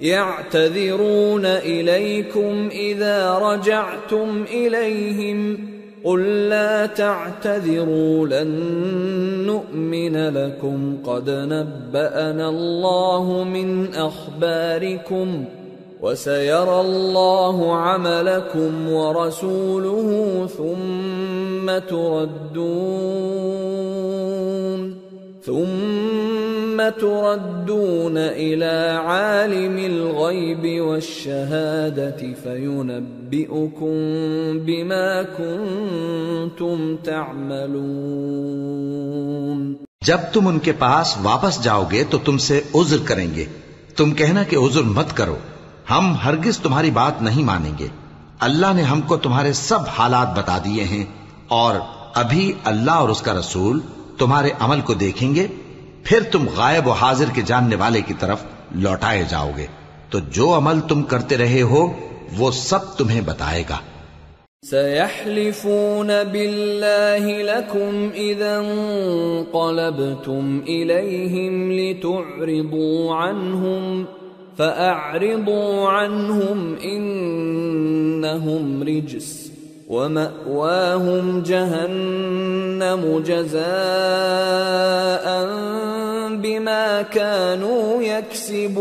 يعتذرون إليكم إذا رجعتم إليهم قل لا تعتذروا لن نؤمن لكم قد نبأنا الله من أخباركم وسيرى الله عملكم ورسوله ثم تردون إلى عالم الغيب والشهادة فينبئكم بما كنتم تعملون۔ جب تم ان کے پاس واپس جاؤ گے تو تم سے عذر کریں گے، تم کہنا کہ عذر مت کرو، ہم ہرگز تمہاری بات نہیں مانیں گے۔ اللہ نے ہم کو تمہارے سب حالات بتا دیے ہیں، اور ابھی اللہ اور اس کا رسول تمہارے عمل کو دیکھیں گے، پھر تم غائب و حاضر کے جاننے والے کی طرف لوٹائے جاؤ گے، تو جو عمل تم کرتے رہے ہو وہ سب تمہیں بتائے گا۔ سيحلفون بالله لكم إذا انقلبتم إليهم لتعرضوا عنهم فأعرضوا عنهم إنهم رجس ومأواهم جهنم جزاء بما كانوا يكسبون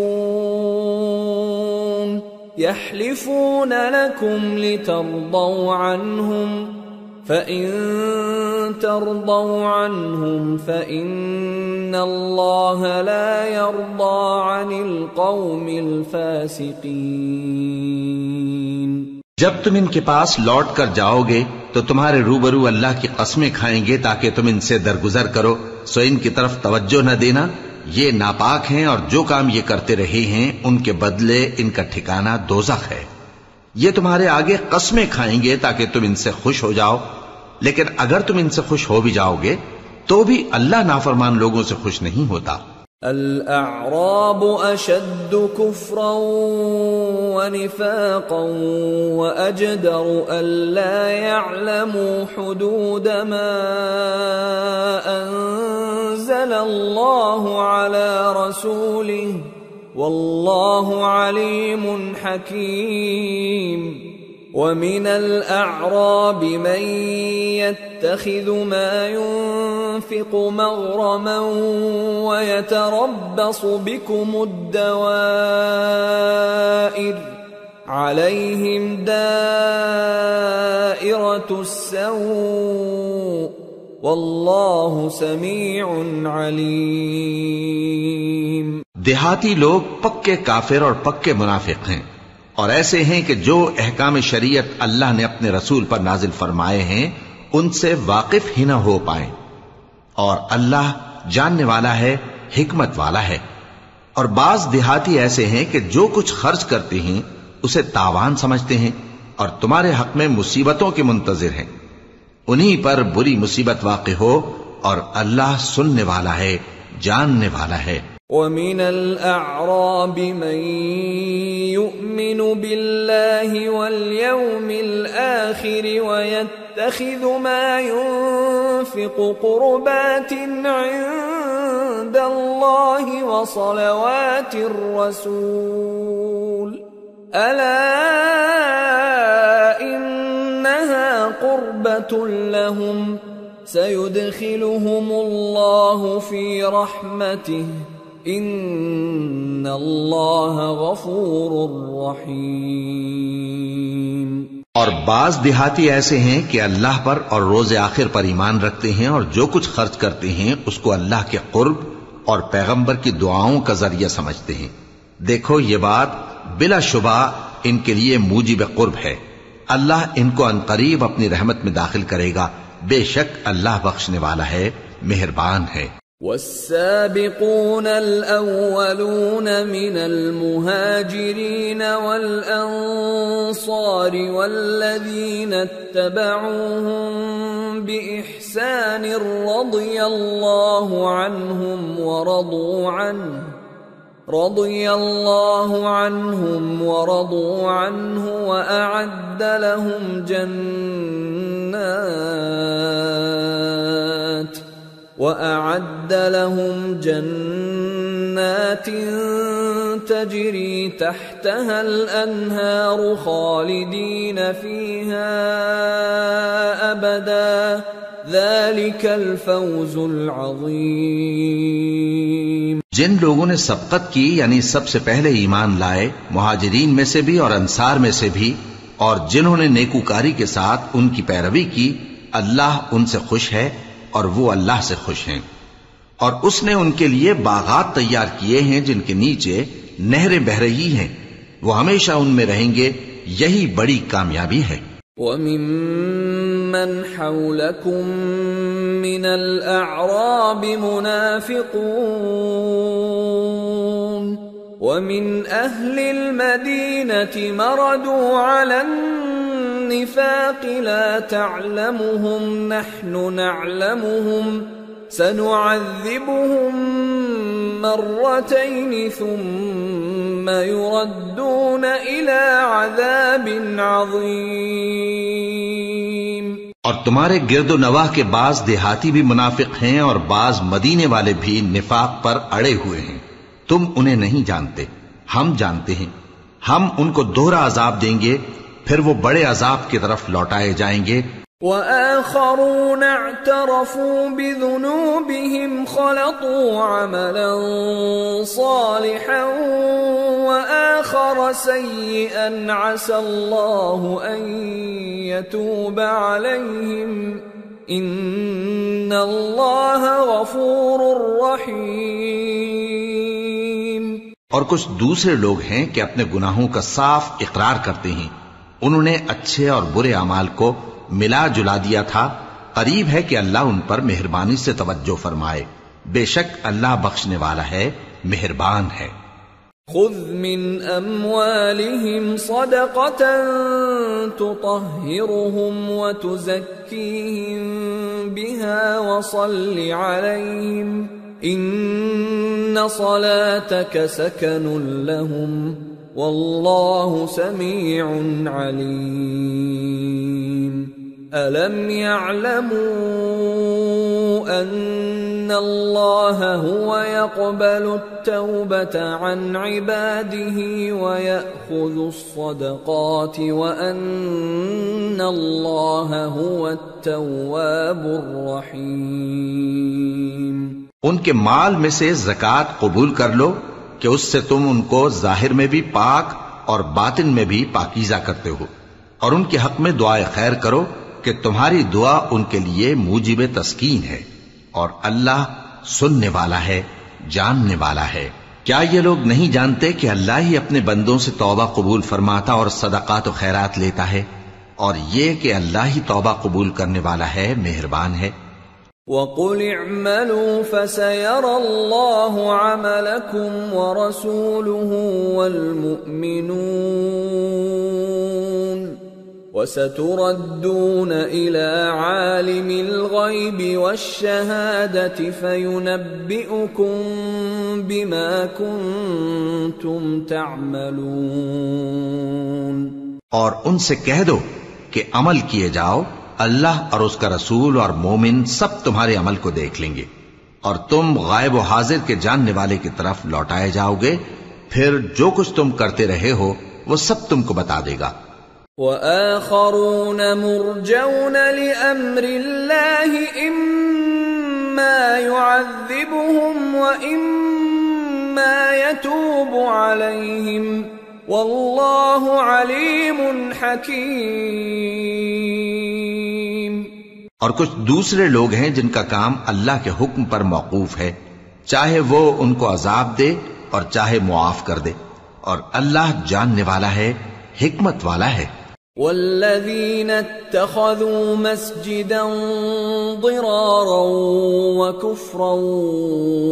يحلفون لكم لترضوا عنهم فإن ترضوا عنهم فإن الله لا يرضى عن القوم الفاسقين۔ جب تم ان کے پاس لوٹ کر جاؤ گے تو تمہارے روبرو اللہ کی قسمیں کھائیں گے تاکہ تم ان سے درگزر کرو، سو ان کی طرف توجہ نہ دینا، یہ ناپاک ہیں اور جو کام یہ کرتے رہے ہیں ان کے بدلے ان کا ٹھکانہ دوزخ ہے۔ یہ تمہارے آگے قسمیں کھائیں گے تاکہ تم ان سے خوش ہو جاؤ، لیکن اگر تم ان سے خوش ہو بھی جاؤ گے تو بھی اللہ نافرمان لوگوں سے خوش نہیں ہوتا۔ الأعراب أشد كفرا ونفاقا وأجدر ألا يعلموا حدود ما أنزل الله على رسوله والله عليم حكيم۔ ومن الأعراب من يتخذ ما ينفق مغرما ويتربص بكم الدوائر عليهم دائرة السوء والله سميع عليم۔ دیہاتی لوگ پکے کافر اور پکے منافق ہیں، اور ایسے ہیں کہ جو احکام شریعت اللہ نے اپنے رسول پر نازل فرمائے ہیں ان سے واقف ہی نہ ہو پائیں، اور اللہ جاننے والا ہے، حکمت والا ہے۔ اور بعض دیہاتی ایسے ہیں کہ جو کچھ خرچ کرتے ہیں اسے تاوان سمجھتے ہیں اور تمہارے حق میں مصیبتوں کے منتظر ہیں، انہی پر بری مصیبت واقع ہو، اور اللہ سننے والا ہے، جاننے والا ہے۔ وَمِنَ الْأَعْرَابِ مَن يُؤْمِنُ بِاللَّهِ وَالْيَوْمِ الْآخِرِ وَيَتَّخِذُ مَا يُنفِقُ قُرُبَاتٍ عِندَ اللَّهِ وَصَلَوَاتِ الرَّسُولِ أَلَا إِنَّهَا قُرْبَةٌ لَهُمْ سَيُدْخِلُهُمُ اللَّهُ فِي رَحْمَتِهِ ان اللہ غفور رحیم۔ اور بعض دیہاتی ایسے ہیں کہ اللہ پر اور روز آخر پر ایمان رکھتے ہیں اور جو کچھ خرچ کرتے ہیں اس کو اللہ کے قرب اور پیغمبر کی دعاؤں کا ذریعہ سمجھتے ہیں۔ دیکھو یہ بات بلا شبہ ان کے لیے موجب قرب ہے، اللہ ان کو عنقریب اپنی رحمت میں داخل کرے گا، بے شک اللہ بخشنے والا ہے، مہربان ہے۔ والسابقون الأولون من المهاجرين والأنصار والذين اتبعوهم بإحسان رضي الله عنهم ورضوا عنه وأعد لهم جنات تجري تحتها الأنهار خالدين فيها أبدا ذلك الفوز العظيم۔ جن لوگوں نے سبقت کی یعنی سب سے پہلے ایمان لائے، مہاجرین میں سے بھی اور انصار میں سے بھی، اور جنہوں نے نیکوکاری کے ساتھ ان کی پیروی کی، اللہ ان سے خوش ہے اور وہ اللہ سے خوش ہیں۔ اور اس نے ان کے لیے باغات تیار کیے ہیں جن کے نیچے نہریں بہہ رہی ہیں، وہ ہمیشہ ان میں رہیں گے، یہی بڑی کامیابی ہے۔ وَمِمَّنْ حَوْلَكُمْ مِنَ الْأَعْرَابِ مُنَافِقُونَ وَمِنْ أَهْلِ الْمَدِينَةِ مَرَدُوا عَلَى النِّفَاقِ لَا تَعْلَمُهُمْ نَحْنُ نَعْلَمُهُمْ سَنُعَذِّبُهُمْ مرتين ثم يردون إلى عذاب عظيم۔ اور تمہارے گرد و نواح کے بعض دیہاتی بھی منافق ہیں اور بعض مدینے والے بھی نفاق پر اڑے ہوئے ہیں، تم انہیں نہیں جانتے، ہم جانتے ہیں، ہم ان کو دوہرا عذاب دیں گے، پھر وہ بڑے عذاب کی طرف لوٹائے جائیں گے۔ وآخرون اعترفوا بذنوبهم خلطوا عملا صالحا وآخر سيئا عسى الله أن يتوب عليهم إن الله غفور رحيم۔ اور کچھ دوسرے لوگ ہیں کہ اپنے گناہوں کا صاف اقرار کرتے ہیں، انہوں نے اچھے اور برے اعمال کو ملا جلا دیا تھا، قریب ہے کہ اللہ ان پر مہربانی سے توجہ فرمائے، بے شک اللہ بخشنے والا ہے، مہربان ہے۔ خذ من اموالهم صدقة تطهرهم وتزكيهم بها وصل عليهم ان صلاتك سكن لهم والله سميع عليم۔ أَلَمْ يَعْلَمُوا أَنَّ اللَّهَ هُوَ يَقْبَلُ التَّوْبَةَ عَنْ عِبَادِهِ وَيَأْخُذُ الصَّدَقَاتِ وَأَنَّ اللَّهَ هُوَ التَّوَّابُ الرَّحِيمُ۔ ان کے مال میں سے زکوٰۃ قبول کر لو کہ اس سے تم ان کو ظاہر میں بھی پاک اور باطن میں بھی پاکیزہ کرتے ہو، اور ان کے حق میں دعائے خیر کرو کہ تمہاری دعا ان کے لیے موجب تسکین ہے، اور اللہ سننے والا ہے، جاننے والا ہے۔ کیا یہ لوگ نہیں جانتے کہ اللہ ہی اپنے بندوں سے توبہ قبول فرماتا اور صدقات و خیرات لیتا ہے، اور یہ کہ اللہ ہی توبہ قبول کرنے والا ہے، مہربان ہے۔ وَقُلِ اعْمَلُوا فَسَيَرَى اللَّهُ عَمَلَكُمْ وَرَسُولُهُ وَالْمُؤْمِنُونَ وَسَتُرَدُّونَ إِلَى عَالِمِ الْغَيْبِ وَالشَّهَادَةِ فَيُنَبِّئُكُم بِمَا كُنتُمْ تَعْمَلُونَ۔ اور ان سے کہہ دو کہ عمل کیے جاؤ، اللہ اور اس کا رسول اور مومن سب تمہارے عمل کو دیکھ لیں گے، اور تم غائب و حاضر کے جاننے والے کی طرف لوٹائے جاؤ گے، پھر جو کچھ تم کرتے رہے ہو وہ سب تم کو بتا دے گا۔ وَآخَرُونَ مُرْجَوْنَ لِأَمْرِ اللَّهِ إِمَّا يُعَذِّبُهُمْ وَإِمَّا يَتُوبُ عَلَيْهِمْ وَاللَّهُ عَلِيمٌ حَكِيمٌ۔ اور کچھ دوسرے لوگ ہیں جن کا کام اللہ کے حکم پر موقوف ہے، چاہے وہ ان کو عذاب دے اور چاہے معاف کر دے، اور اللہ جاننے والا ہے، حکمت والا ہے۔ والذين اتخذوا مسجدا ضرارا وكفرا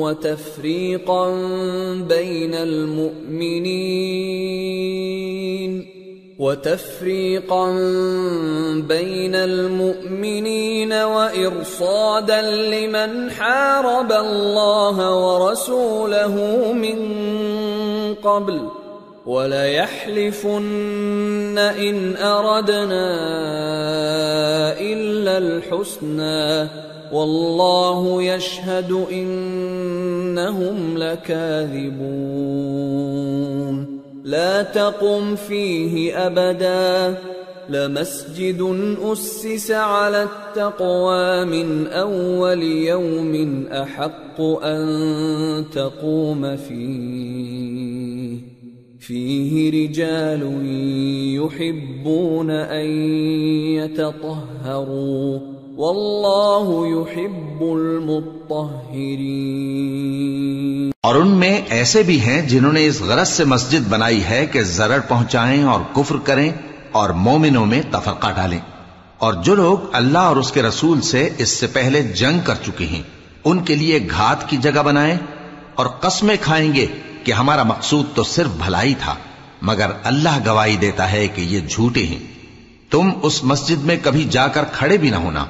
وتفريقا بين المؤمنين وإرصادا لمن حارب الله ورسوله من قبل وَلَيَحْلِفُنَّ إِنْ أَرَدْنَا إِلَّا الْحُسْنَى والله يشهد إنهم لكاذبون لا تقم فيه أبدا لمسجد أسس على التقوى من أول يوم أحق أن تقوم فيه رجال يحبون أن يتطهروا والله يحب المطهرين۔ اور ان میں ایسے بھی ہیں جنہوں نے اس غرض سے مسجد بنائی ہے کہ ضرر پہنچائیں اور کفر کریں اور مومنوں میں تفرقہ ڈالیں، اور جو لوگ اللہ اور اس کے رسول سے اس سے پہلے جنگ کر چکے ہیں ان کے لیے گھات کی جگہ بنائیں، اور قسمیں کھائیں گے کہ ہمارا مقصود تو صرف بھلائی تھا، مگر اللہ گواہی دیتا ہے کہ یہ جھوٹے ہیں۔ تم اس مسجد میں کبھی جا کر کھڑے بھی نہ ہونا،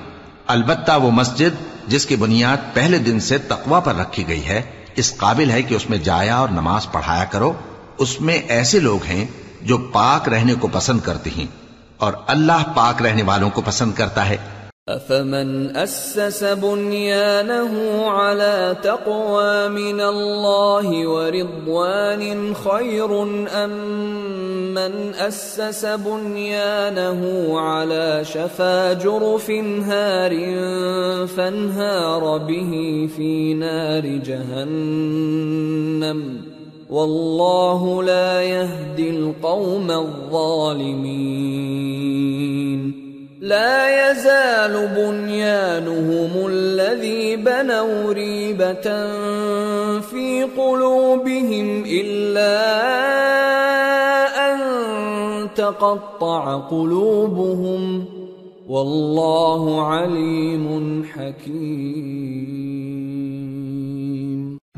البتہ وہ مسجد جس کی بنیاد پہلے دن سے تقوی پر رکھی گئی ہے اس قابل ہے کہ اس میں جایا اور نماز پڑھایا کرو۔ اس میں ایسے لوگ ہیں جو پاک رہنے کو پسند کرتے ہیں، اور اللہ پاک رہنے والوں کو پسند کرتا ہے۔ أفمن أسس بنيانه على تقوى من الله ورضوان خير أم من أسس بنيانه على شفا جرف هار فانهار به في نار جهنم والله لا يهدي القوم الظالمين۔ لا يزال بنيانهم الذي بنوا ريبة في قلوبهم إلا أن تقطع قلوبهم والله عليم حكيم۔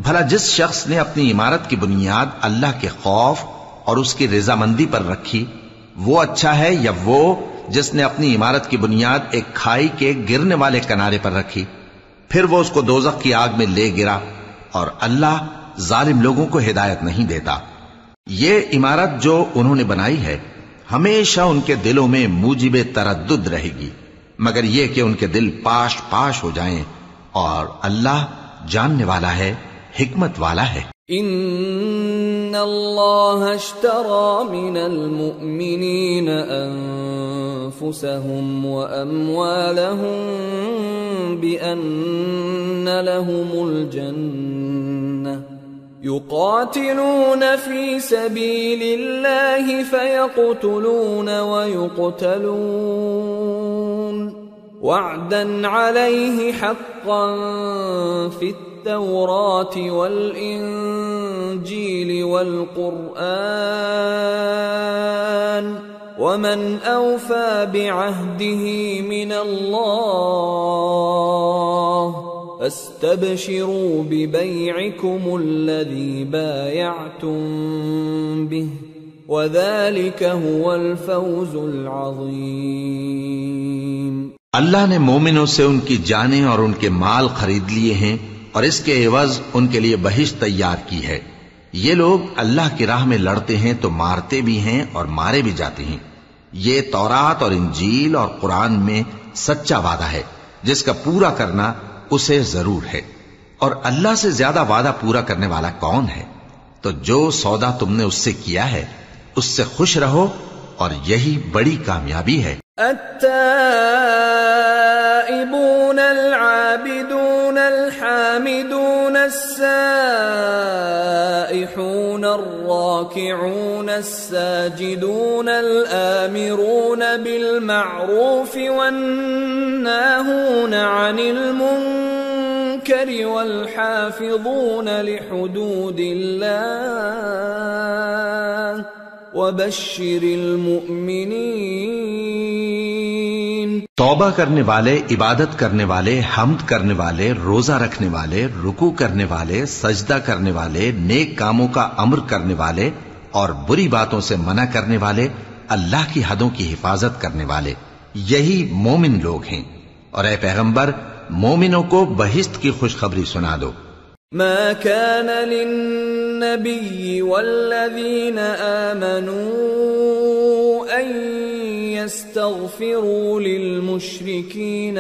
بھلا جس شخص نے اپنی عمارت کی بنیاد اللہ کے خوف اور اس کی رضامندی پر رکھی وہ اچھا ہے یا وہ جس نے اپنی عمارت کی بنیاد ایک کھائی کے گرنے والے کنارے پر رکھی، پھر وہ اس کو دوزخ کی آگ میں لے گرا، اور اللہ ظالم لوگوں کو ہدایت نہیں دیتا۔ یہ عمارت جو انہوں نے بنائی ہے ہمیشہ ان کے دلوں میں موجب تردد رہے گی، مگر یہ کہ ان کے دل پاش پاش ہو جائیں، اور اللہ جاننے والا ہے، حکمت والا ہے۔ ان اللہ اشترى من المؤمنین انفسهم واموالهم بان لهم الجنة يقاتلون في سبيل الله فيقتلون ويقتلون وعدا عليه حقا في التوراة والإنجيل والقرآن ومن أوفى بعهده من الله فاستبشروا ببيعكم الذي بايعتم به وذلك هو الفوز العظيم۔ اللہ نے مومنوں سے ان کی جانیں اور ان کے مال خرید لیے ہیں اور اس کے عوض ان کے لیے بہشت تیار کی ہے۔ یہ لوگ اللہ کی راہ میں لڑتے ہیں تو مارتے بھی ہیں اور مارے بھی جاتے ہیں۔ یہ تورات اور انجیل اور قرآن میں سچا وعدہ ہے جس کا پورا کرنا اسے ضرور ہے، اور اللہ سے زیادہ وعدہ پورا کرنے والا کون ہے؟ تو جو سودا تم نے اس سے کیا ہے اس سے خوش رہو، اور یہی بڑی کامیابی ہے۔ التائبون العابدون الحامدون السائحون الراكعون الساجدون الآمرون بالمعروف والناهون عن المنكر والحافظون لحدود الله وبشر المؤمنین۔ توبہ کرنے والے، عبادت کرنے والے، حمد کرنے والے، روزہ رکھنے والے، رکوع کرنے والے، سجدہ کرنے والے، نیک کاموں کا امر کرنے والے اور بری باتوں سے منع کرنے والے، اللہ کی حدوں کی حفاظت کرنے والے، یہی مومن لوگ ہیں۔ اور اے پیغمبر مومنوں کو بہشت کی خوشخبری سنا دو۔ ما كان للنبي والذين آمنوا أن يستغفروا للمشركين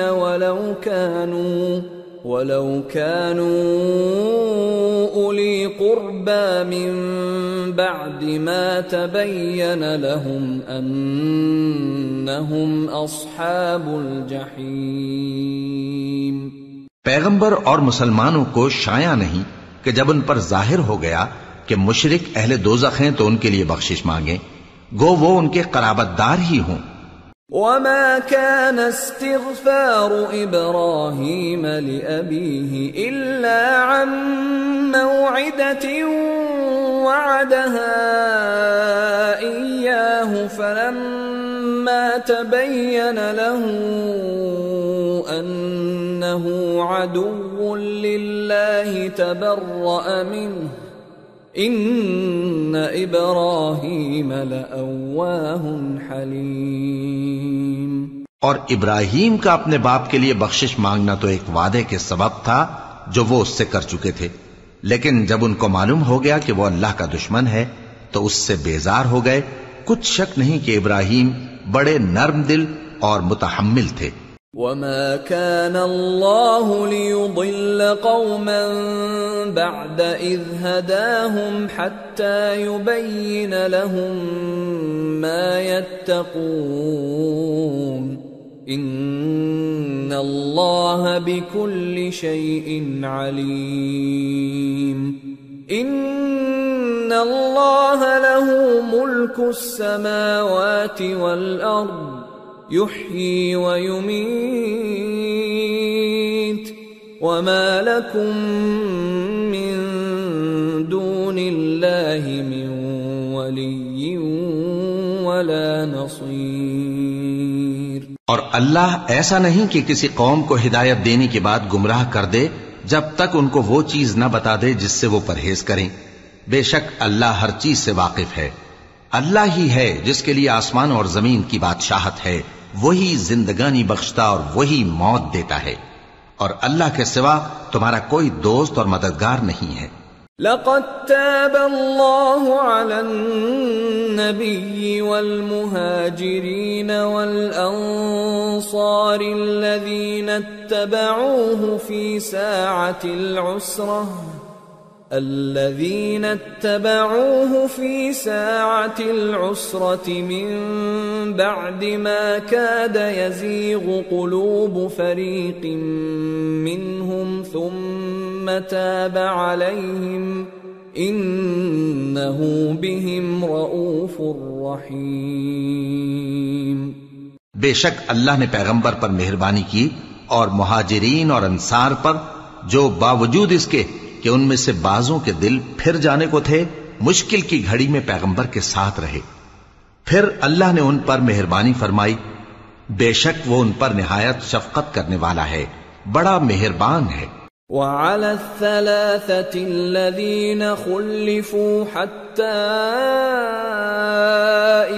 ولو كانوا أولي قربى من بعد ما تبين لهم أنهم أصحاب الجحيم۔ پیغمبر اور مسلمانوں کو شایع نہیں کہ جب ان پر ظاہر ہو گیا کہ مشرک اہل دوزخ ہیں تو ان کے لیے بخشش مانگیں، گو وہ ان کے قرابت دار ہی ہوں۔ وما كان استغفار إبراهيم لأبيه إلا عن موعدة وعدها إياه فلما تبين له أنه عدو لله تبرأ منه إن إبراهيم لأواه حليم۔ اور ابراہیم کا اپنے باپ کے لیے بخشش مانگنا تو ایک وعدے کے سبب تھا جو وہ اس سے کر چکے تھے، لیکن جب ان کو معلوم ہو گیا کہ وہ اللہ کا دشمن ہے تو اس سے بیزار ہو گئے۔ کچھ شک نہیں کہ ابراہیم بڑے نرم دل اور متحمل تھے۔ وما كان الله ليضل قوما بعد إذ هداهم حتى يبين لهم ما يتقون إن الله بكل شيء عليم۔ إن الله له ملك السماوات والأرض يحيي ويميت وما لكم من دون الله من ولي ولا نصير۔ اور اللہ ایسا نہیں کہ کسی قوم کو ہدایت دینے کے بعد گمراہ کر دے جب تک ان کو وہ چیز نہ بتا دے جس سے وہ پرہیز کریں۔ بے شک اللہ ہر چیز سے واقف ہے۔ اللہ ہی ہے جس کے لیے آسمان اور زمین کی بادشاہت ہے، وہی زندگانی بخشتا اور وہی موت دیتا ہے، اور اللہ کے سوا تمہارا کوئی دوست اور مددگار نہیں ہے۔ لقد تاب الله على النبي والمهاجرين والأنصار الذين اتبعوه في ساعة العسرة من بعد ما كاد يزيغ قلوب فريق منهم ثم تاب عليهم إنه بهم رؤوف رحيم۔ بے شک اللہ نے پیغمبر پر مہربانی کی اور مہاجرین اور انصار پر جو باوجود اس کے کہ ان میں سے بعضوں کے دل پھر جانے کو تھے مشکل کی گھڑی میں پیغمبر کے ساتھ رہے، پھر اللہ نے ان پر مہربانی فرمائی۔ بے شک وہ ان پر نہایت شفقت کرنے والا ہے، بڑا مہربان ہے۔ وعلى الثلاثة الذين خلفوا حتى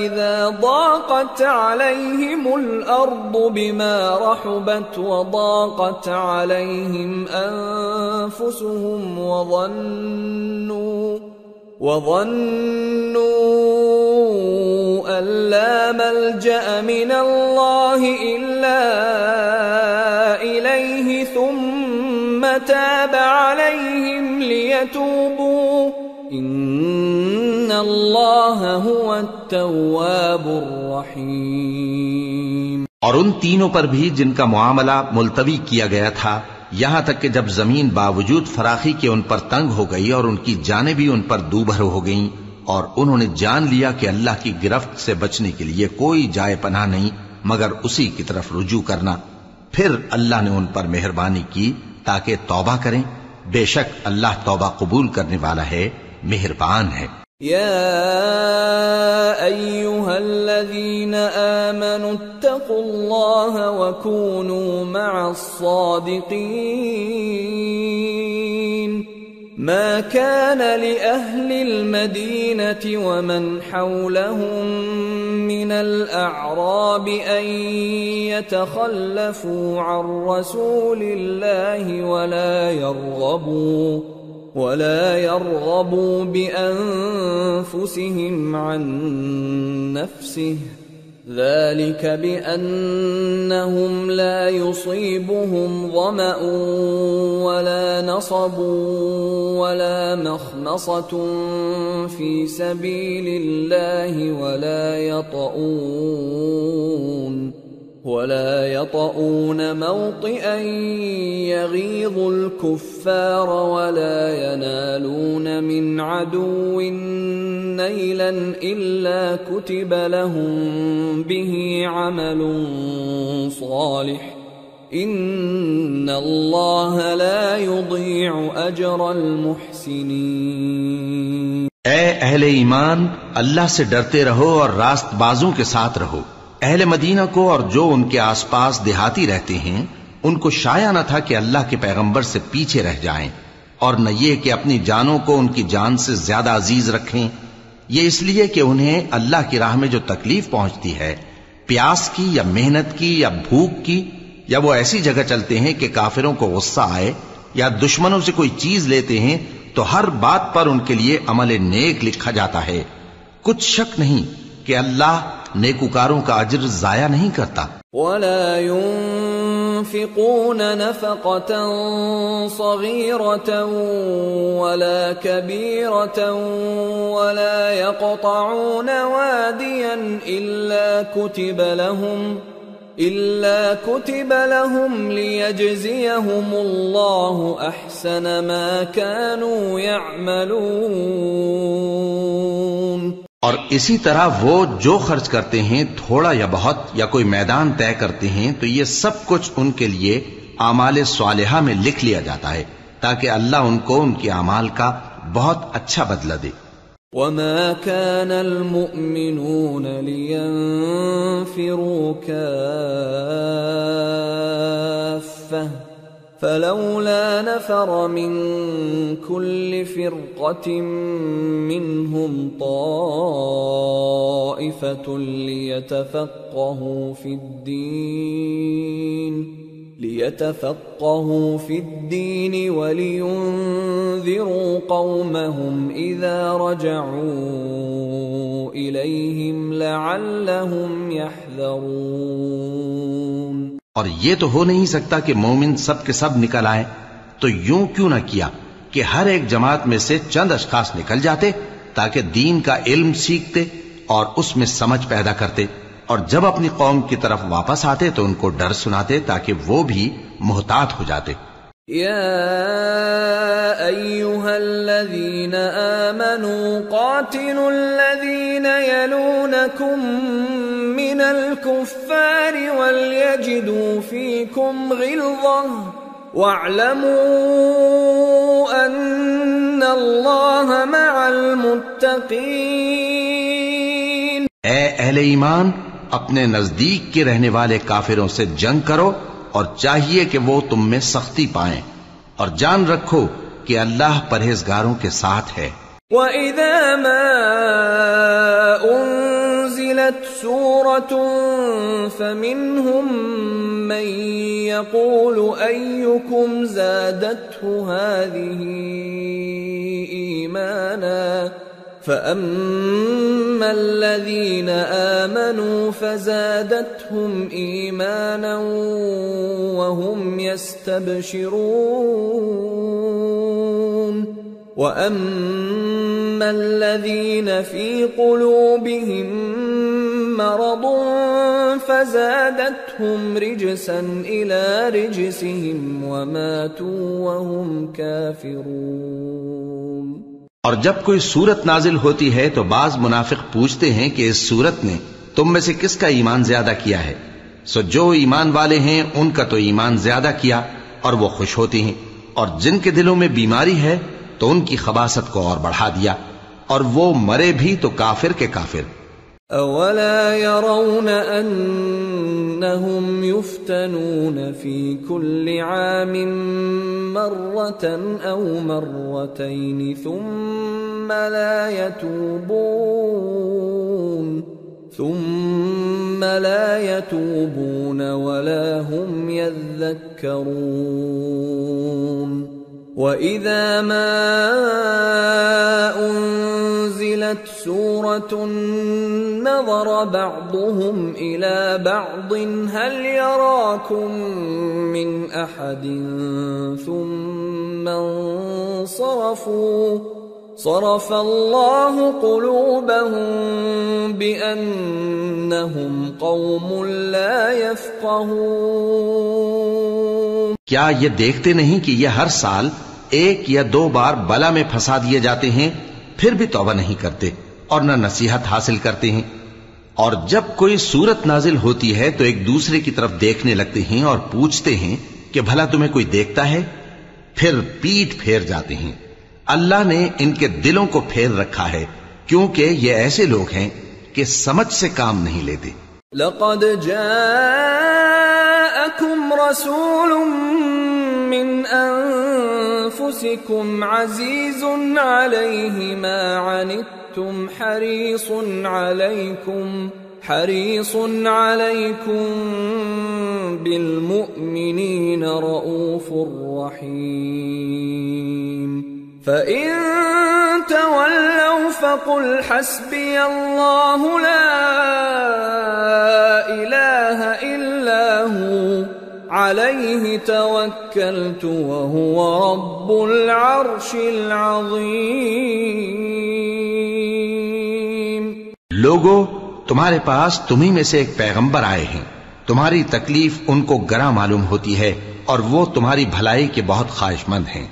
إذا ضاقت عليهم الأرض بما رحبت وضاقت عليهم أنفسهم وظنوا أن لا ملجأ من الله إلا إليه ثم تاب عليهم ليتوبوا إن الله هو التواب الرحيم۔ اور ان تینوں پر بھی جن کا معاملہ ملتوی کیا گیا تھا، یہاں تک کہ جب زمین باوجود فراخی کے ان پر تنگ ہو گئی اور ان کی جانیں بھی ان پر دوبھر ہو گئیں، اور انہوں نے جان لیا کہ اللہ کی گرفت سے بچنے کے لیے کوئی جائے پناہ نہیں مگر اسی کی طرف رجوع کرنا، پھر اللہ نے ان پر مہربانی کی تاکہ توبہ کریں۔ بے شک اللہ توبہ قبول کرنے والا ہے، مہربان ہے۔ يا أيها الذين آمنوا اتقوا الله وكونوا مع الصادقين ما كان لأهل المدينة ومن حولهم من الأعراب أن يتخلفوا عن رسول الله ولا يرغبوا بأنفسهم عن نفسه ذلك بأنهم لا يصيبهم ظمأ ولا نصب ولا مخمصة في سبيل الله ولا يطؤون موطئا يغيظ الكفار ولا ينالون من عدو نيلا إلا كتب لهم به عمل صالح إن الله لا يضيع أجر المحسنين۔ اے اہل ایمان، اللہ سے ڈرتے رہو اور راست بازوں کے ساتھ رہو۔ اہل مدینہ کو اور جو ان کے آس پاس دیہاتی رہتے ہیں ان کو شایع نہ تھا کہ اللہ کے پیغمبر سے پیچھے رہ جائیں، اور نہ یہ کہ اپنی جانوں کو ان کی جان سے زیادہ عزیز رکھیں، یہ اس لیے کہ انہیں اللہ کی راہ میں جو تکلیف پہنچتی ہے، پیاس کی یا محنت کی یا بھوک کی، یا وہ ایسی جگہ چلتے ہیں کہ کافروں کو غصہ آئے یا دشمنوں سے کوئی چیز لیتے ہیں، تو ہر بات پر ان کے لیے عمل نیک لکھا جاتا ہے۔ کچھ شک نہیں کہ اللہ نیکوکاروں کا اجر ضائع نہیں کرتا۔ ولا ينفقون نفقة صغيرة ولا كبيرة ولا يقطعون واديا إلا كتب لهم ليجزيهم الله أحسن ما كانوا يعملون۔ اور اسی طرح وہ جو خرچ کرتے ہیں تھوڑا یا بہت یا کوئی میدان طے کرتے ہیں تو یہ سب کچھ ان کے لیے اعمال صالحہ میں لکھ لیا جاتا ہے تاکہ اللہ ان کو ان کے اعمال کا بہت اچھا بدلہ دے۔ وما كان المؤمنون لينفروا كافة فلولا نفر من كل فرقة منهم طائفة ليتفقهوا في الدين ولينذروا قومهم إذا رجعوا إليهم لعلهم يحذرون۔ اور یہ تو ہو نہیں سکتا کہ مومن سب کے سب نکل آئیں، تو یوں کیوں نہ کیا کہ ہر ایک جماعت میں سے چند اشخاص نکل جاتے تاکہ دین کا علم سیکھتے اور اس میں سمجھ پیدا کرتے، اور جب اپنی قوم کی طرف واپس آتے تو ان کو ڈر سناتے تاکہ وہ بھی محتاط ہو جاتے۔ یا ایھا الذین آمنوا قاتلوا الذین یلونکم من الكفار وليجدوا فيكم غلظة واعلموا أن الله مع المتقين۔ اے اہل ایمان، اپنے نزدیک کے رہنے والے کافروں سے جنگ کرو اور چاہیے کہ وہ تم میں سختی پائیں، اور جان رکھو کہ اللہ پرہیزگاروں کے ساتھ ہے۔ وَإِذَا مَا أُنزِلَتْ سُورَةٌ فَمِنْهُمْ مَنْ يَقُولُ أَيُّكُمْ زَادَتْهُ هَذِهِ إِيمَانًا فَأَمَّا الَّذِينَ آمَنُوا فَزَادَتْهُمْ إِيمَانًا وَهُمْ يَسْتَبْشِرُونَ وَأَمَّا الَّذِينَ فِي قُلُوبِهِم مَّرَضٌ فَزَادَتْهُمْ رِجْسًا إِلَى رِجْسِهِمْ وَمَاتُوا وَهُمْ كَافِرُونَ۔ اور جب کوئی سورت نازل ہوتی ہے تو بعض منافق پوچھتے ہیں کہ اس سورت نے تم میں سے کس کا ایمان زیادہ کیا ہے، سو جو ایمان والے ہیں ان کا تو ایمان زیادہ کیا اور وہ خوش ہوتے ہیں، اور جن کے دلوں میں بیماری ہے تو ان کی خباثت کو اور بڑھا دیا، اور وہ مرے بھی تو کافر کے کافر۔ اولا يرون انهم يفتنون في كل عام مرة او مرتين ثم لا يتوبون ولا هم يذكرون۔ وَإِذَا مَا أُنزِلَتْ أنزلت سورة نظر بعضهم إلى بعض هل يراكم من أحد ثم انصرفوا صرف الله قلوبهم بأنهم قوم لا يفقهون. کیا یہ دیکھتے نہیں کہ یہ ہر سال ایک یا دو بار بلا میں پھنسا دیے جاتے ہیں، پھر بھی توبہ نہیں کرتے اور نہ نصیحت حاصل کرتے ہیں؟ اور جب کوئی صورت نازل ہوتی ہے تو ایک دوسرے کی طرف دیکھنے لگتے ہیں اور پوچھتے ہیں کہ بھلا تمہیں کوئی دیکھتا ہے؟ پھر پیٹ پھیر جاتے ہیں. اللہ نے ان کے دلوں کو پھیر رکھا ہے کیونکہ یہ ایسے لوگ ہیں کہ سمجھ سے کام نہیں لیتے. لقد جاءكم رسول من أنفسكم عزيز عليه ما عنتم حريص عليكم بالمؤمنين رؤوف رحيم. فإن تولوا فقل حسبي الله لا إله إلا هو عليه توكلت وهو رب العرش العظيم. لوگو، تمہارے پاس تمہیں میں سے ایک پیغمبر آئے ہیں. تمہاری تکلیف ان کو گراں معلوم ہوتی ہے اور وہ تمہاری بھلائی کے بہت خواہش مند ہیں،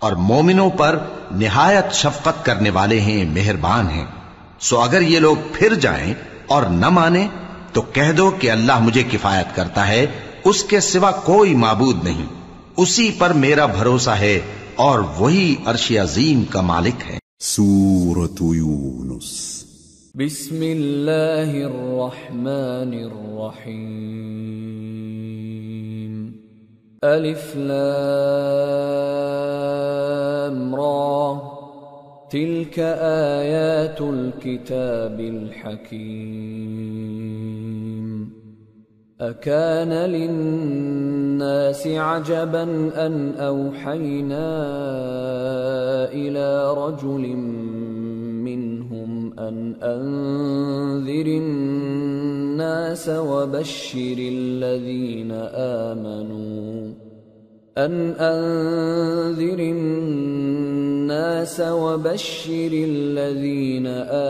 اور مومنوں پر نہایت شفقت کرنے والے ہیں، مہربان ہیں. سو اگر یہ لوگ پھر جائیں اور نہ مانیں تو کہہ دو کہ اللہ مجھے کفایت کرتا ہے، اس کے سوا کوئی معبود نہیں، اسی پر میرا بھروسہ ہے اور وہی عرش عظیم کا مالک ہے. سورة یونس. بسم اللہ الرحمن الرحیم. الف لام را تلك آیات الكتاب الحکیم. أكان للناس عجبا أن أوحينا إلى رجل منهم أن أنذر الناس وبشر الذين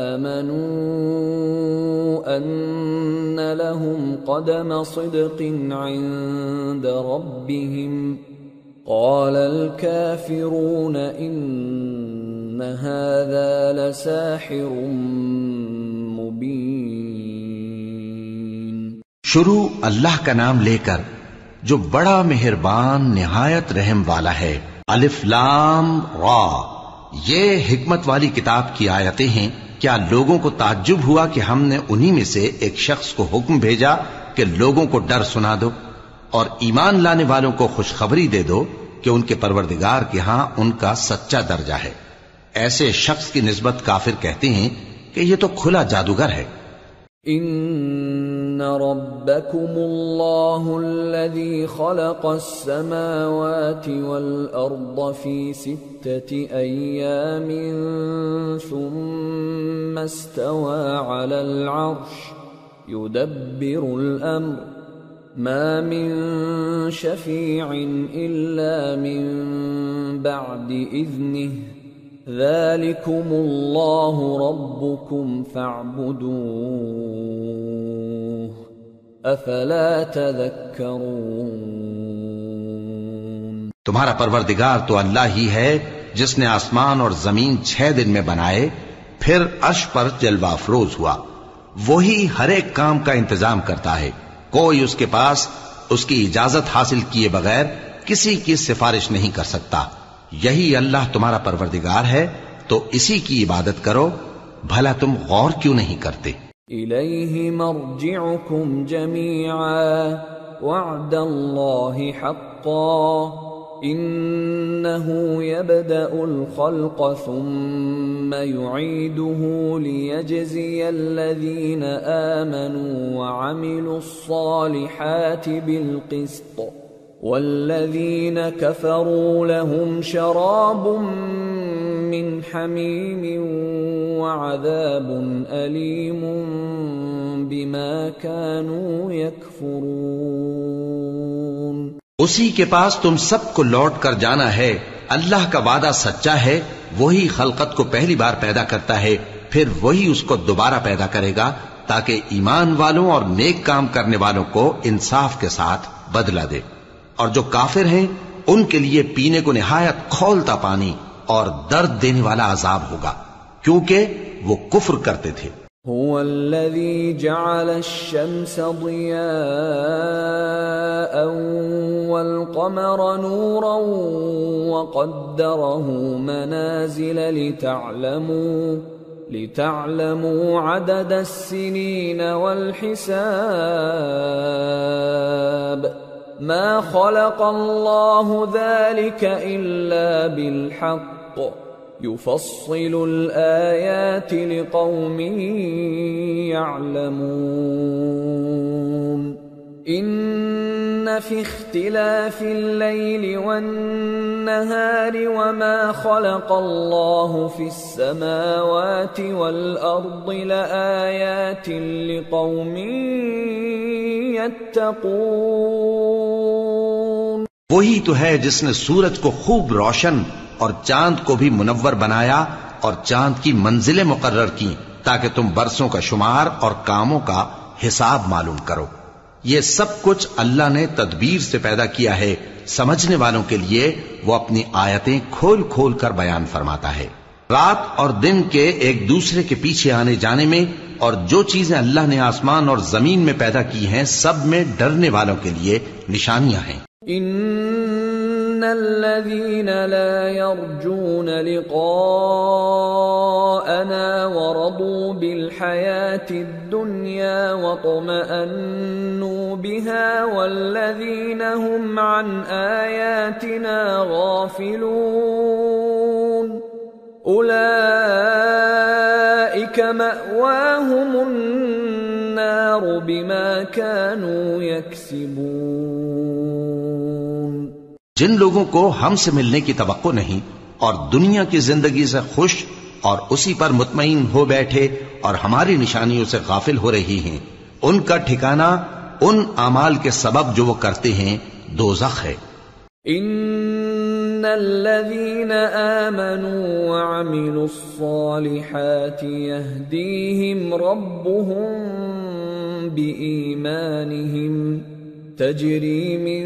آمنوا أن لهم قدم صدق عند ربهم. قال الكافرون إن هذا لساحر مبين. شروع اللہ کا نام لے کر جو بڑا مہربان نہایت رحم والا ہے. الف لام را، یہ حکمت والی کتاب کی آیتیں ہیں. کیا لوگوں کو تعجب ہوا کہ ہم نے انہی میں سے ایک شخص کو حکم بھیجا کہ لوگوں کو ڈر سنا دو اور ایمان لانے والوں کو خوشخبری دے دو کہ ان کے پروردگار کے ہاں ان کا سچا درجہ ہے. ایسے شخص کی نسبت کافر کہتے ہیں کہ یہ تو کھلا جادوگر ہے. ان ربكم الله الذي خلق السماوات والارض في 6 ايام ثم استوى على العرش يدبر الامر ما من شفيع الا من بعد اذنه ذلكم الله ربكم فاعبدوه افلا تذكرون. تمہارا پروردگار تو اللہ ہی ہے جس نے آسمان اور زمین 6 دن میں بنائے، پھر عرش پر جلوہ افروز ہوا. وہی ہر ایک کام کا انتظام کرتا ہے، کوئی اس کے پاس اس کی اجازت حاصل کیے بغیر کسی کی سفارش نہیں کر سکتا. یہی اللہ تمہارا پروردگار ہے تو اسی کی عبادت کرو. بھلا تم غور کیوں نہیں کرتے؟ الیہ مرجعکم جمیعا وعد اللہ حقا انه يبدأ الخلق ثم يعيده ليجزي الذين آمنوا وعملوا الصالحات بالقسط والذين كفروا لهم شراب من حميم وعذاب أليم بما كانوا يكفرون۔ اسی کے پاس تم سب کو لوٹ کر جانا ہے، اللہ کا وعدہ سچا ہے، وہی خلقت کو پہلی بار پیدا کرتا ہے، پھر وہی اس کو دوبارہ پیدا کرے گا تاکہ ایمان والوں اور نیک کام کرنے والوں کو انصاف کے ساتھ بدلہ دے، اور جو کافر ہیں ان کے لیے پینے کو نہایت کھولتا پانی اور درد دینے والا عذاب ہوگا، کیونکہ وہ کفر کرتے تھے۔ هو الذي جعل الشمس ضياء والقمر نورا وقدره منازل لتعلموا عدد السنين والحساب ما خلق الله ذلك إلا بالحق يفصل الآيات لقوم يعلمون إن في اختلاف الليل والنهار وما خلق الله في السماوات والأرض لآيات لقوم يتقون۔ وہی تو ہے جس نے سورج کو خوب روشن اور چاند کو بھی منور بنایا اور چاند کی منزلیں مقرر کی تاکہ تم برسوں کا شمار اور کاموں کا حساب معلوم کرو۔ یہ سب کچھ اللہ نے تدبیر سے پیدا کیا ہے، سمجھنے والوں کے لیے وہ اپنی آیتیں کھول کھول کر بیان فرماتا ہے۔ رات اور دن کے ایک دوسرے کے پیچھے آنے جانے میں اور جو چیزیں اللہ نے آسمان اور زمین میں پیدا کی ہیں سب میں ڈرنے والوں کے لیے نشانیاں ہیں۔ ان الذين لا يرجون لقاءنا ورضوا بالحياة الدنيا واطمأنوا بها والذين هم عن آياتنا غافلون أولئك مأواهم النار بما كانوا يكسبون۔ جن لوگوں کو ہم سے ملنے کی توقع نہیں اور دنیا کی زندگی سے خوش اور اسی پر مطمئن ہو بیٹھے اور ہماری نشانیوں سے غافل ہو رہی ہیں، ان کا ٹھکانہ ان اعمال کے سبب جو وہ کرتے ہیں دوزخ ہے۔ ان الذين آمنوا وعملوا الصالحات يهديهم ربهم بإيمانهم تجري من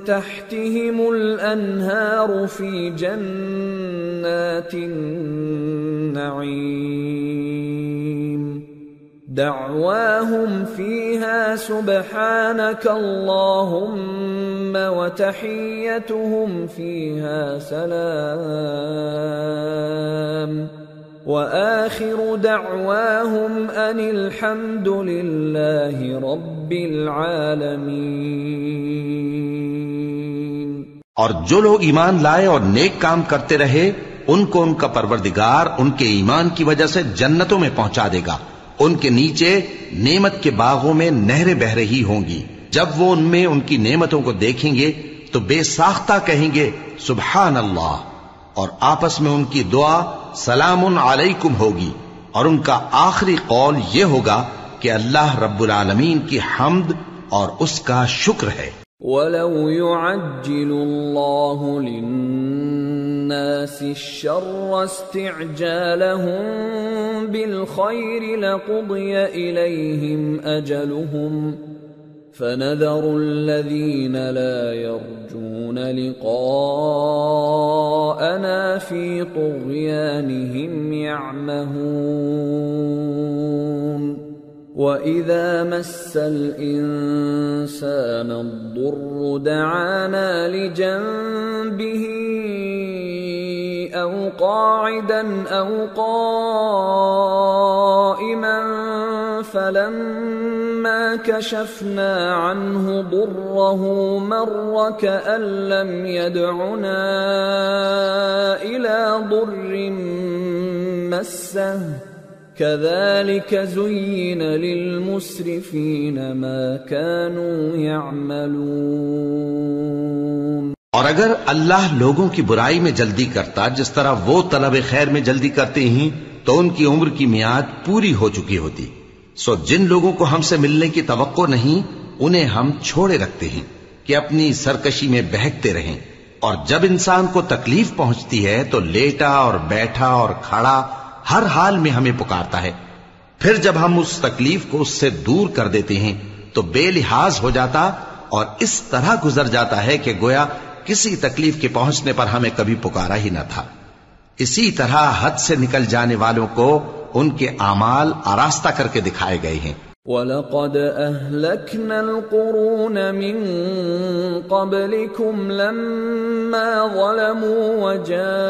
تحتهم الأنهار في جنات النعيم دعواهم فيها سبحانك اللهم وتحيتهم فيها سلام وآخر دعواهم أن الحمد لله رب العالمين۔ اور جو لوگ ایمان لائے اور نیک کام کرتے رہے ان کو ان کا پروردگار ان کے ایمان کی وجہ سے جنتوں میں پہنچا دے گا، ان کے نیچے نعمت کے باغوں میں نہریں بہ رہی ہوں گی، جب وہ ان میں ان کی نعمتوں کو دیکھیں گے تو بے ساختہ کہیں گے سبحان اللہ، اور آپس میں ان کی دعا سلام علیکم ہوگی، اور ان کا آخری قول یہ ہوگا کہ اللہ رب العالمین کی حمد اور اس کا شکر ہے۔ وَلَوْ يُعَجِّلُ اللَّهُ لِلنَّاسِ الشَّرَّ اسْتِعْجَالَهُم بِالْخَيْرِ لَقُضِيَ إِلَيْهِمْ أَجَلُهُمْ فَنَذَرُ الَّذِينَ لَا يَرْجُونَ لِقَاءَنَا فِي طُغْيَانِهِمْ يَعْمَهُونَ وَإِذَا مَسَّ الْإِنسَانَ الضُّرُّ دَعَانَا لِجَنبِهِ أَوْ قَاعِدًا أَوْ قَائِمًا فَلَمَّا كَشَفْنَا عَنْهُ ضُرَّهُ مَرَّ كَأَن لَّمْ يَدْعُنَا إِلَى ضُرٍّ مَّسَّهُ كَذَلِكَ زُيِّنَ لِلْمُسْرِفِينَ مَا كَانُوا يَعْمَلُونَ۔ اور اگر اللہ لوگوں کی برائی میں جلدی کرتا جس طرح وہ طلب خیر میں جلدی کرتے ہیں تو ان کی عمر کی میعاد پوری ہو چکی ہوتی. سو جن لوگوں کو ہم سے ملنے کی توقع نہیں انہیں ہم چھوڑے رکھتے ہیں کہ اپنی سرکشی میں بہکتے رہیں. اور جب انسان کو تکلیف پہنچتی ہے تو لیٹا اور بیٹھا اور کھڑا ہر حال میں ہمیں پکارتا ہے. پھر جب ہم اس تکلیف کو اس سے دور کر دیتے ہیں تو بے لحاظ ہو جاتا اور اس طرح گزر جاتا ہے کہ گویا کسی تکلیف کے پہنچنے پر ہمیں کبھی پکارا ہی نہ تھا. اسی طرح حد سے نکل جانے والوں کو ان کے اعمال آراستہ کر کے دکھائے گئے ہیں. وَلَقَدْ أَهْلَكْنَا الْقُرُونَ مِنْ قَبْلِكُمْ لَمَّا ظَلَمُوا وَجَاءَتْهُمْ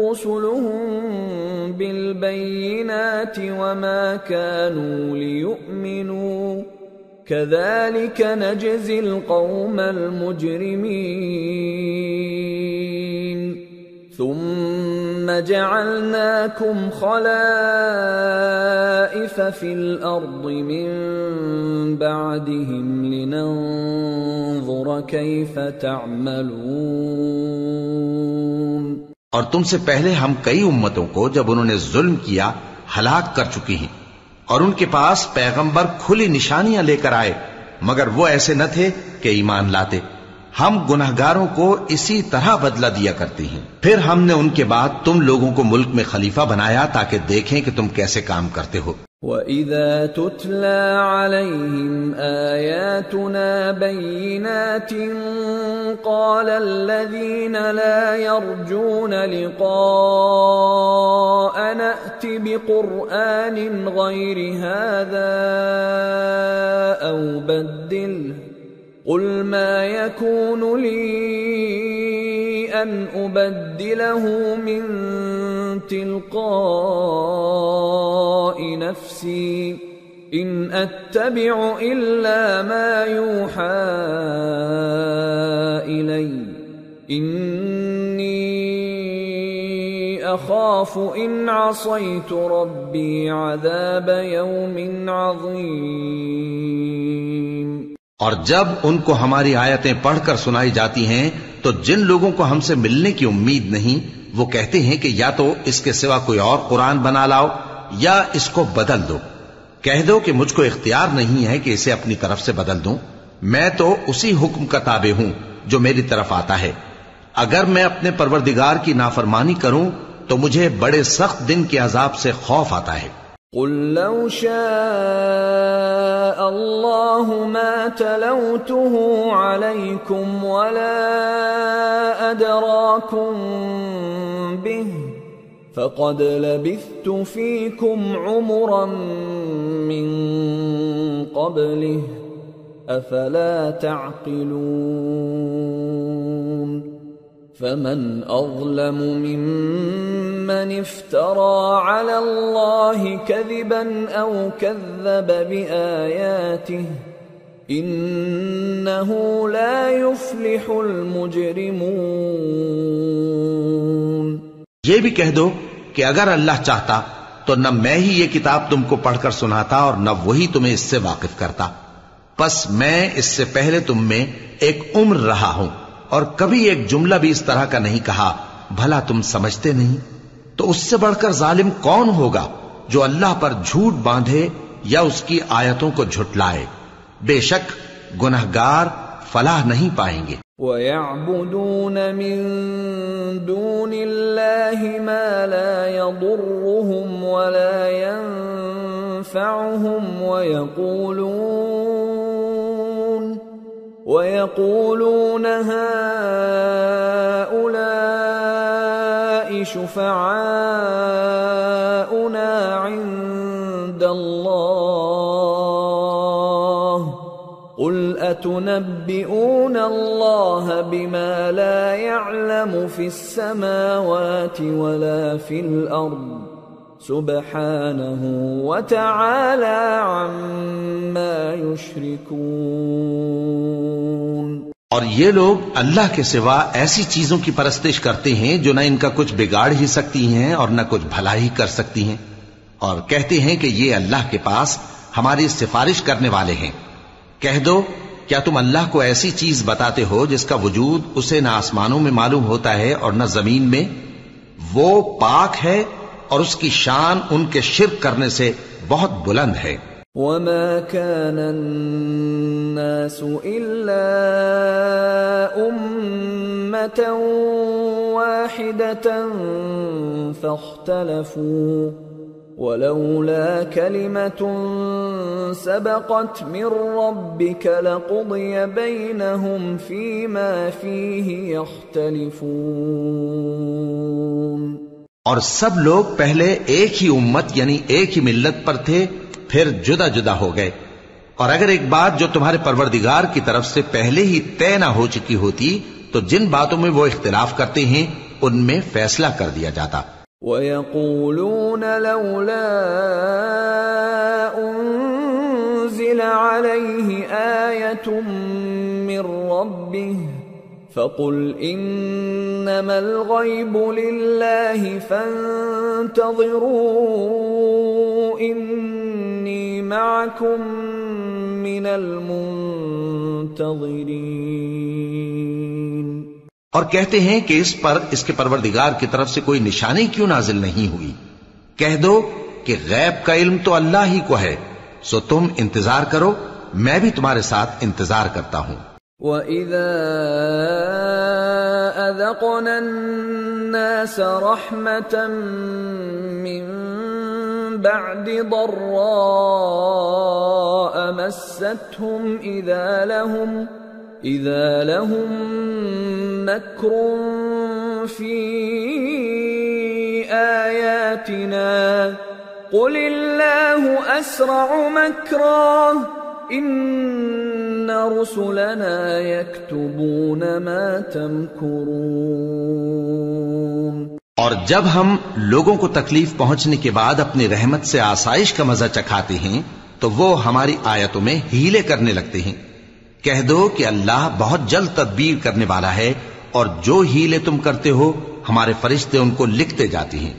رُسُلُهُم بِالْبَيِّنَاتِ وَمَا كَانُوا لِيُؤْمِنُوا كَذَلِكَ نَجْزِي الْقَوْمَ الْمُجْرِمِينَ ثُمَّ جَعَلْنَاكُمْ خَلَائِفَ فِي الْأَرْضِ مِنْ بَعْدِهِمْ لِنَنْظُرَ كَيْفَ تَعْمَلُونَ. اور تم سے پہلے ہم کئی امتوں کو جب انہوں نے ظلم کیا ہلاک کر چکی ہیں اور ان کے پاس پیغمبر کھلی نشانیاں لے کر آئے مگر وہ ایسے نہ تھے کہ ایمان لاتے. ہم گنہگاروں کو اسی طرح بدلہ دیا کرتے ہیں. پھر ہم نے ان کے بعد تم لوگوں کو ملک میں خلیفہ بنایا تاکہ دیکھیں کہ تم کیسے کام کرتے ہو. وَإِذَا تُتْلَى عَلَيْهِمْ آيَاتُنَا بَيِّنَاتٍ قَالَ الَّذِينَ لَا يَرْجُونَ لِقَاءَنَا ائْتِ بِقُرْآنٍ غَيْرِ هَذَا أَوْ بَدِّلْهُ قُلْ مَا يَكُونُ لِي أَنْ أُبَدِّلَهُ مِنْ تِلْقَاءِ نَفْسِي إِنْ أَتَّبِعُ إِلَّا مَا يُوحَى إِلَيَّ إِنِّي أَخَافُ إِنْ عَصَيْتُ رَبِّي عَذَابَ يَوْمٍ عَظِيمٍ. اور جب ان کو ہماری آیتیں پڑھ کر سنائی جاتی ہیں تو جن لوگوں کو ہم سے ملنے کی امید نہیں وہ کہتے ہیں کہ یا تو اس کے سوا کوئی اور قرآن بنا لاؤ یا اس کو بدل دو. کہہ دو کہ مجھ کو اختیار نہیں ہے کہ اسے اپنی طرف سے بدل دوں. میں تو اسی حکم کا تابع ہوں جو میری طرف آتا ہے. اگر میں اپنے پروردگار کی نافرمانی کروں تو مجھے بڑے سخت دن کے عذاب سے خوف آتا ہے. قُلْ لَوْ شَاءَ اللَّهُ مَا تَلَوْتُهُ عَلَيْكُمْ وَلَا أَدْرَاكُمْ بِهِ فَقَدْ لَبِثْتُ فِيكُمْ عُمُرًا مِّن قَبْلِهِ أَفَلَا تَعْقِلُونَ. فَمَنْ أَظْلَمُ مِمَّنِ افْتَرَى عَلَى اللَّهِ كَذِبًا أَوْ كَذَّبَ بِآيَاتِهِ إِنَّهُ لَا يُفْلِحُ الْمُجْرِمُونَ. یہ بھی کہہ دو کہ اگر اللہ چاہتا تو نہ میں ہی یہ کتاب تم کو پڑھ کر سناتا اور نہ وہی تمہیں اس سے واقف کرتا. پس میں اس سے پہلے تم میں ایک عمر رہا ہوں اور کبھی ایک جملہ بھی اس طرح کا نہیں کہا. بھلا تم سمجھتے نہیں؟ تو اس سے بڑھ کر ظالم کون ہوگا جو اللہ پر جھوٹ باندھے یا اس کی آیتوں کو جھٹلائے. بے شک گنہگار فلاح نہیں پائیں گے. وَيَعْبُدُونَ مِن دُونِ اللَّهِ مَا لَا يَضُرُّهُمْ وَلَا يَنفَعُهُمْ وَيَقُولُونَ هَؤُلَاءِ شُفَعَاؤُنَا عِندَ اللَّهِ قُلْ أَتُنَبِّئُونَ اللَّهَ بِمَا لَا يَعْلَمُ فِي السَّمَاوَاتِ وَلَا فِي الْأَرْضِ سُبْحَانَهُ وَتَعَالَى عَمَّا يُشْرِكُونَ. اور یہ لوگ اللہ کے سوا ایسی چیزوں کی پرستش کرتے ہیں جو نہ ان کا کچھ بگاڑ ہی سکتی ہیں اور نہ کچھ بھلا ہی کر سکتی ہیں، اور کہتے ہیں کہ یہ اللہ کے پاس ہماری سفارش کرنے والے ہیں. کہہ دو کیا تم اللہ کو ایسی چیز بتاتے ہو جس کا وجود اسے نہ آسمانوں میں معلوم ہوتا ہے اور نہ زمین میں؟ وہ پاک ہے اور اس کی شان ان کے شرک کرنے سے بہت بلند ہے۔ وَمَا كَانَ النَّاسُ إِلَّا أُمَّةً وَاحِدَةً فَاخْتَلَفُوا وَلَوْلَا كَلِمَةٌ سَبَقَتْ مِنْ رَبِّكَ لَقُضِيَ بَيْنَهُمْ فِيمَا فِيهِ يَخْتَلِفُونَ۔ اور سب لوگ پہلے ایک ہی امت یعنی ایک ہی ملت پر تھے، پھر جدا جدا ہو گئے، اور اگر ایک بات جو تمہارے پروردگار کی طرف سے پہلے ہی طے نہ ہو چکی ہوتی تو جن باتوں میں وہ اختلاف کرتے ہیں ان میں فیصلہ کر دیا جاتا۔ وَيَقُولُونَ لَوْلَا أُنزِلَ عَلَيْهِ آيَةٌ مِّن رَّبِّهِ فَقُلْ إِنَّمَا الْغَيْبُ لِلَّهِ فَانتَظِرُوا إِنِّي مَعَكُمْ مِنَ الْمُنتَظِرِينَ۔ اور کہتے ہیں کہ اس پر اس کے پروردگار کی طرف سے کوئی نشانی کیوں نازل نہیں ہوئی؟ کہہ دو کہ غیب کا علم تو اللہ ہی کو ہے، سو تم انتظار کرو، میں بھی تمہارے ساتھ انتظار کرتا ہوں۔ وَإِذَا أَذَقْنَا النَّاسَ رَحْمَةً مِّن بَعْدِ ضَرَّاءَ مَسَّتْهُمْ إِذَا لَهُم مَّكْرٌ فِي آيَاتِنَا قُلِ اللَّهُ أَسْرَعُ مَكْرًا إِنَّ رُسُلَنَا يَكْتُبُونَ مَا تَمْكُرُونَ۔ اور جب ہم لوگوں کو تکلیف پہنچنے کے بعد اپنی رحمت سے آسائش کا مزہ چکھاتے ہیں تو وہ ہماری آیتوں میں ہیلے کرنے لگتے ہیں۔ کہہ دو کہ اللہ بہت جلد تدبیر کرنے والا ہے، اور جو ہیلے تم کرتے ہو ہمارے فرشتے ان کو لکھتے جاتے ہیں۔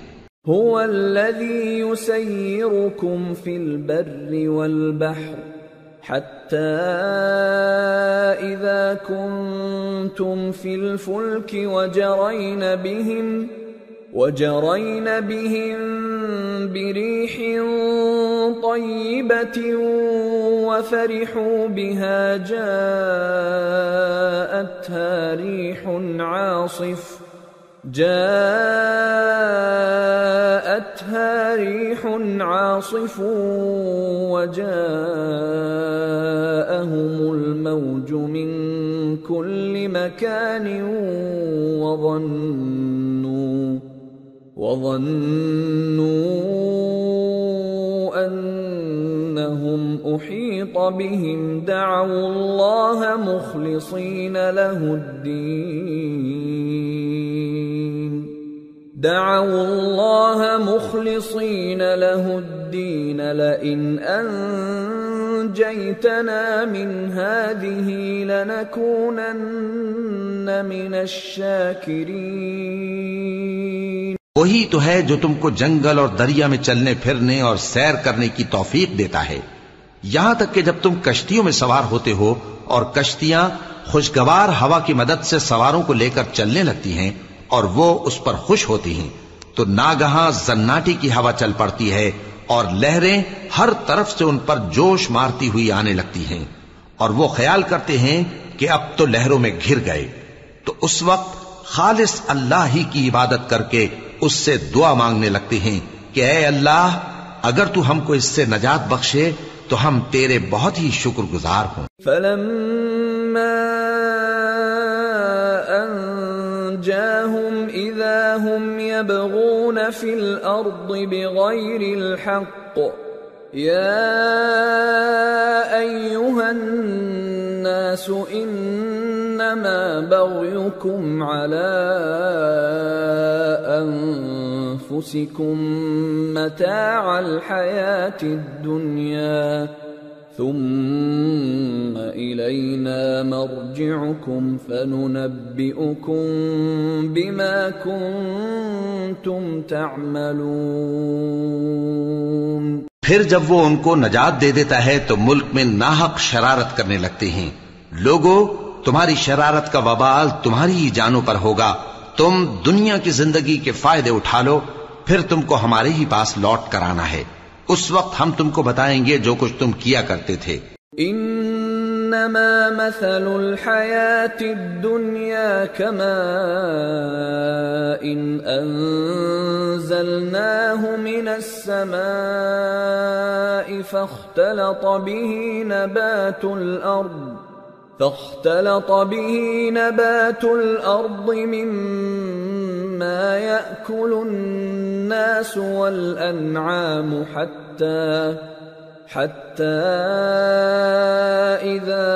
هو الذي يسيركم في البر والبحر حتى إذا كنتم في الفلك وجرين بهم بريح طيبة وفرحوا بها جاءتها ريح عاصف وجاءهم الموج من كل مكان وظنوا أنهم أحيط بهم دعوا الله مخلصين له الدين لئن أنجيتنا من هذه لنكونن من الشاكرين۔ وہی تو ہے جو تم کو جنگل اور دریا میں چلنے پھرنے اور سیر کرنے کی توفیق دیتا ہے، یہاں تک کہ جب تم کشتیوں میں سوار ہوتے ہو اور کشتیاں خوشگوار ہوا کی مدد سے سواروں کو لے کر چلنے لگتی ہیں اور وہ اس پر خوش ہوتی ہیں، تو ناگہاں زناٹی کی ہوا چل پڑتی ہے اور لہریں ہر طرف سے ان پر جوش مارتی ہوئی آنے لگتی ہیں، اور وہ خیال کرتے ہیں کہ اب تو لہروں میں گھر گئے، تو اس وقت خالص اللہ ہی کی عبادت کر کے اس سے دعا مانگنے لگتے ہیں کہ اے اللہ، اگر تو ہم کو اس سے نجات بخشے تو ہم تیرے بہت ہی شکر گزار ہوں۔ فَلَمَّا أَنْجَاهُمْ إِذَا هُمْ يَبْغُونَ فِي الْأَرْضِ بِغَيْرِ الْحَقِّ يَا أَيُّهَا النَّاسُ إِنَّمَا بَغْيُكُمْ عَلَى أَنفُسِكُمْ مَتَاعَ الْحَيَاةِ الدُّنْيَا ثُمَّ إِلَيْنَا مَرْجِعُكُمْ فَنُنَبِّئُكُمْ بِمَا كُنْتُمْ تَعْمَلُونَ۔ پھر جب وہ ان کو نجات دے دیتا ہے تو ملک میں ناحق شرارت کرنے لگتے ہیں، لوگو تمہاری شرارت کا وبال تمہاری ہی جانوں پر ہوگا. تم دنیا کی زندگی کے فائدے اٹھا لو، پھر تم کو ہمارے ہی پاس لوٹ کر آنا ہے. اس وقت ہم تم کو بتائیں گے جو کچھ تم کیا کرتے تھے. انما مثل الحیات الدنیا كماء انزلناه من السماء فاختلط به نبات الأرض مما يأكل الناس والأنعام حتى إذا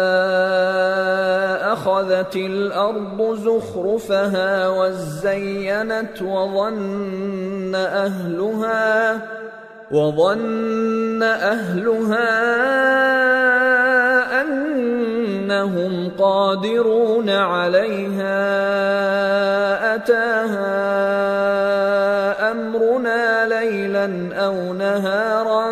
أخذت الأرض زخرفها وزينت وظن أهلها أنهم قادرون عليها أتاها أمرنا ليلا أو نهارا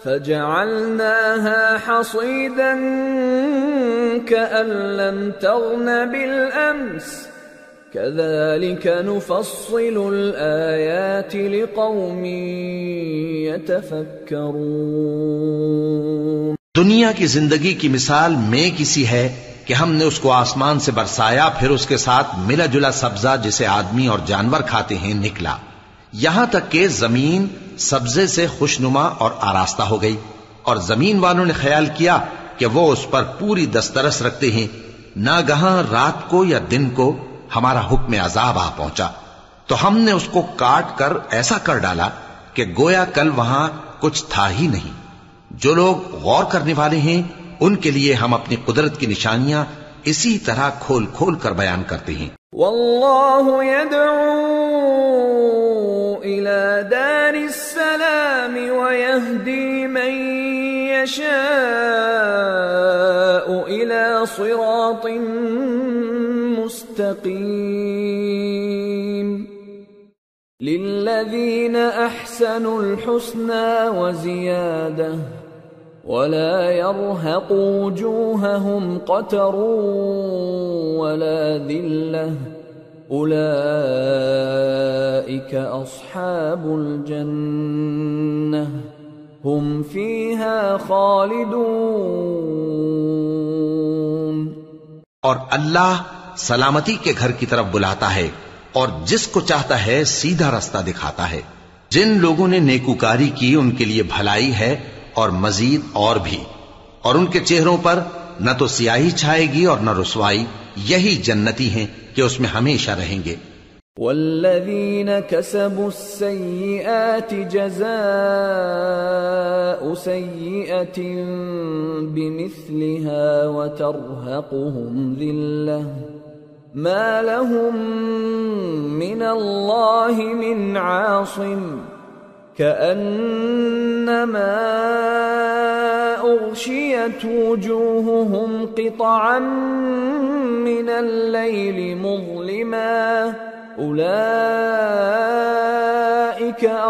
فجعلناها حصيدا كأن لم تغن بالأمس كذلك نفصل الآيات لقوم يتفكرون. دنیا کی زندگی کی مثال میں کسی ہے کہ ہم نے اس کو آسمان سے برسایا، پھر اس کے ساتھ ملا جلا سبزہ جسے آدمی اور جانور کھاتے ہیں نکلا، یہاں تک کہ زمین سبزے سے خوشنما اور آراستہ ہو گئی، اور زمین والوں نے خیال کیا کہ وہ اس پر پوری دسترس رکھتے ہیں. ناگہاں رات کو یا دن کو ہمارا حکم عذاب آ پہنچا تو ہم نے اس کو کاٹ کر ایسا کر ڈالا کہ گویا کل وہاں کچھ تھا ہی نہیں. جو لوگ غور کرنے والے ہیں ان کے لیے ہم اپنی قدرت کی نشانیاں اسی طرح کھول کھول کر بیان کرتے ہیں. واللہ يدعو إلى دار السلام ويهدي من يشاء إلى صراط مستقيم. للذين أحسنوا الحسنى وزيادة ولا يرهق وجوههم قتر ولا ذلة أولئك أصحاب الجنة هم فيها خالدون. اور اللہ سلامتی کے گھر کی طرف بلاتا ہے اور جس کو چاہتا ہے سیدھا راستہ دکھاتا ہے. جن لوگوں نے نیکوکاری کی ان کے لیے بھلائی ہے اور مزید اور بھی، اور ان کے چہروں پر نہ تو سیاہی چھائے گی اور نہ رسوائی. یہی جنتی ہیں کہ اس میں ہمیشہ رہیں گے. والذین كسبوا السیئات جزاء سیئة بمثلها وترهقهم ذلة ما لهم من الله من عاصم كأنما أغشيت وجوههم قطعا من الليل مظلما أولئك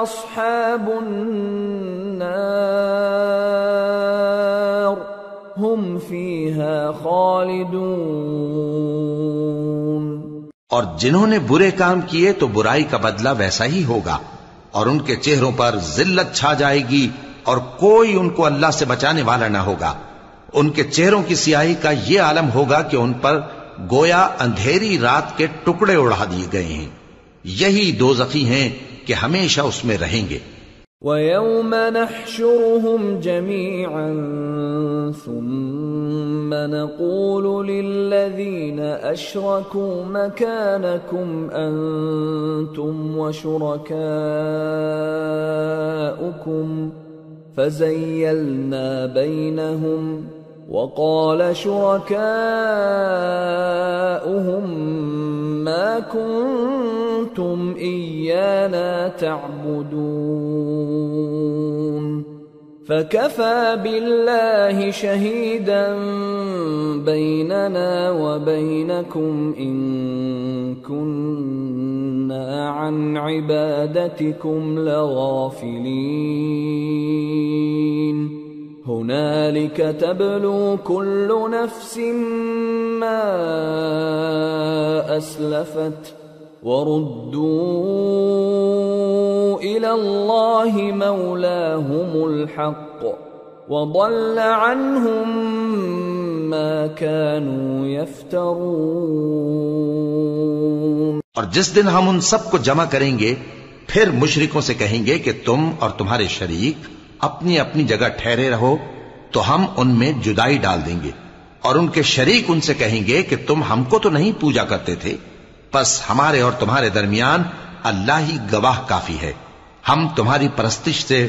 أصحاب النار هم فيها خالدون. اور جنہوں نے برے کام کیے تو برائی کا بدلہ ویسا ہی ہوگا، اور ان کے چہروں پر ذلت چھا جائے گی اور کوئی ان کو اللہ سے بچانے والا نہ ہوگا. ان کے چہروں کی سیاہی کا یہ عالم ہوگا کہ ان پر گویا اندھیری رات کے ٹکڑے اڑا دیے گئے ہیں. یہی دوزخی ہیں کہ ہمیشہ اس میں رہیں گے. وَيَوْمَ نَحْشُرُهُمْ جَمِيعًا ثُمَّ نَقُولُ لِلَّذِينَ أَشْرَكُوا مَكَانَكُمْ أَنْتُمْ وَشُرَكَاؤُكُمْ فَزَيَّلْنَا بَيْنَهُمْ وَقَالَ شُرَكَاؤُهُمْ مَا كُنْتُمْ إِيَّانَا تَعْبُدُونَ فَكَفَى بِاللَّهِ شَهِيدًا بَيْنَنَا وَبَيْنَكُمْ إِن كُنَّا عَنْ عِبَادَتِكُمْ لَغَافِلِينَ. هنالك تبلو كل نفس ما أسلفت وردوا إلى الله مولاهم الحق وضل عنهم ما كانوا يفترون۔ اور جس دن ہم ان سب کو جمع کریں گے پھر مشرکوں سے کہیں گے کہ تم اور تمہارے شریک اپنی اپنی جگہ ٹھہرے رہو تو ہم ان میں جدائی ڈال دیں گے، اور ان کے شریک ان سے کہیں گے کہ تم ہم کو تو نہیں پوجا کرتے تھے، بس ہمارے اور تمہارے درمیان اللہ ہی گواہ کافی ہے، ہم تمہاری پرستش سے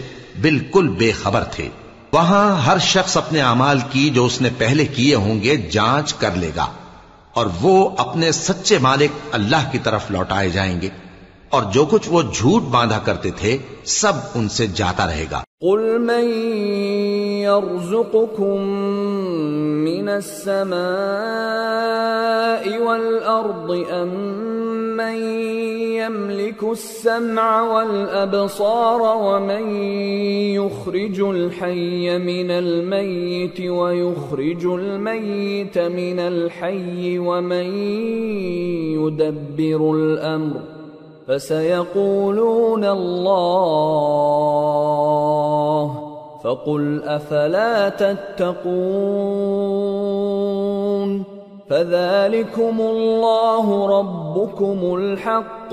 بالکل بے خبر تھے۔ وہاں ہر شخص اپنے اعمال کی جو اس نے پہلے کیے ہوں گے جانچ کر لے گا، اور وہ اپنے سچے مالک اللہ کی طرف لوٹائے جائیں گے، اور جو کچھ وہ جھوٹ باندھا کرتے تھے سب ان سے جاتا رہے گا۔ قل من يرزقكم من السماء والأرض أم من يملك السمع والأبصار ومن يخرج الحي من الميت ويخرج الميت من الحي ومن يدبر الأمر فسيقولون الله فقل أفلا تتقون فذلكم الله ربكم الحق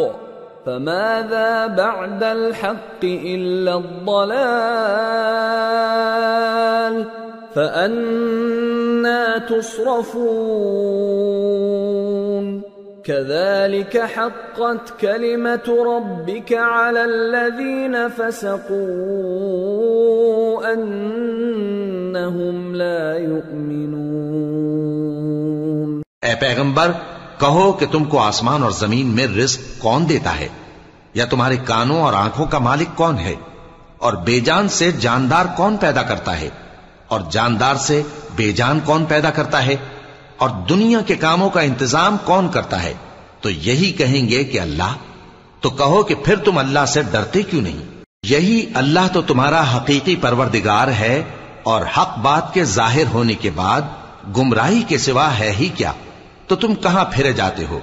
فماذا بعد الحق إلا الضلال فأنى تصرفون كذلك حقت كلمة ربك على الذين فسقوا أنهم لا يؤمنون۔ اے پیغمبر کہو کہ تم کو آسمان اور زمین میں رزق کون دیتا ہے، یا تمہارے کانوں اور آنکھوں کا مالک کون ہے، اور بے جان سے جاندار کون پیدا کرتا ہے، اور جاندار سے بے جان کون پیدا کرتا ہے، اور دنیا کے کاموں کا انتظام کون کرتا ہے؟ تو یہی کہیں گے کہ اللہ۔ تو کہو کہ پھر تم اللہ سے ڈرتے کیوں نہیں؟ یہی اللہ تو تمہارا حقیقی پروردگار ہے، اور حق بات کے ظاہر ہونے کے بعد گمراہی کے سوا ہے ہی کیا؟ تو تم کہاں پھرے جاتے ہو؟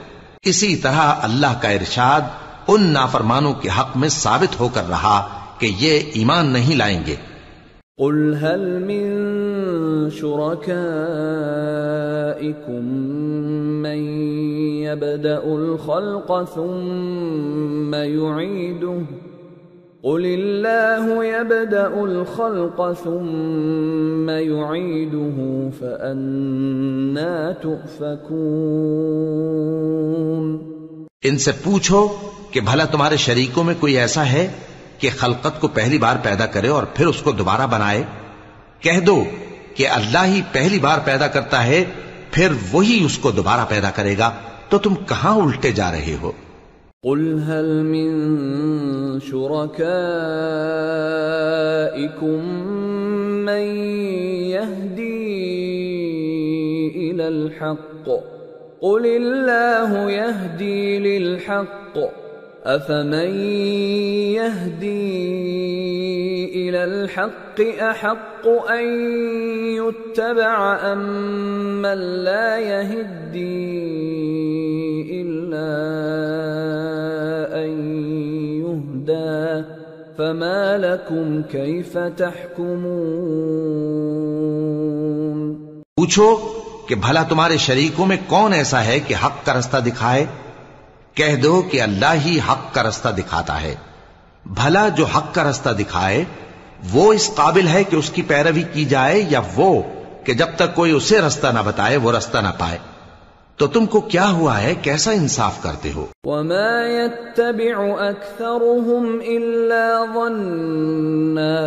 اسی طرح اللہ کا ارشاد ان نافرمانوں کے حق میں ثابت ہو کر رہا کہ یہ ایمان نہیں لائیں گے۔ قل هل من شركائكم من يبدأ الخلق ثم يعيده قل الله يبدأ الخلق ثم يعيده فأنى تؤفكون۔ ان سے پوچھو کہ بھلا تمہارے شریکوں میں کوئی ایسا ہے کہ خلقت کو پہلی بار پیدا کرے اور پھر اس کو دوبارہ بنائے؟ کہہ دو کہ اللہ ہی پہلی بار پیدا کرتا ہے پھر وہی اس کو دوبارہ پیدا کرے گا، تو تم کہاں الٹے جا رہے ہو؟ قل هل من شركائكم من يهدي إلى الحق قل الله يهدي للحق أفمن يهدي إلى الحق أحق أن يتبع أم من لا يهدي إلا أن يهدى فما لكم كيف تحكمون۔ پوچھو کہ بھلا تمہارے شریکوں میں کون ایسا ہے کہ حق کا رستہ دکھائے؟ کہہ دو کہ اللہ ہی حق کا رستہ دکھاتا ہے۔ بھلا جو حق کا رستہ دکھائے وہ اس قابل ہے کہ اس کی پیروی کی جائے، یا وہ کہ جب تک کوئی اسے رستہ نہ بتائے وہ رستہ نہ پائے؟ تو تم کو کیا ہوا ہے، کیسا انصاف کرتے ہو؟ وما يتبع أكثرهم إلا ظنا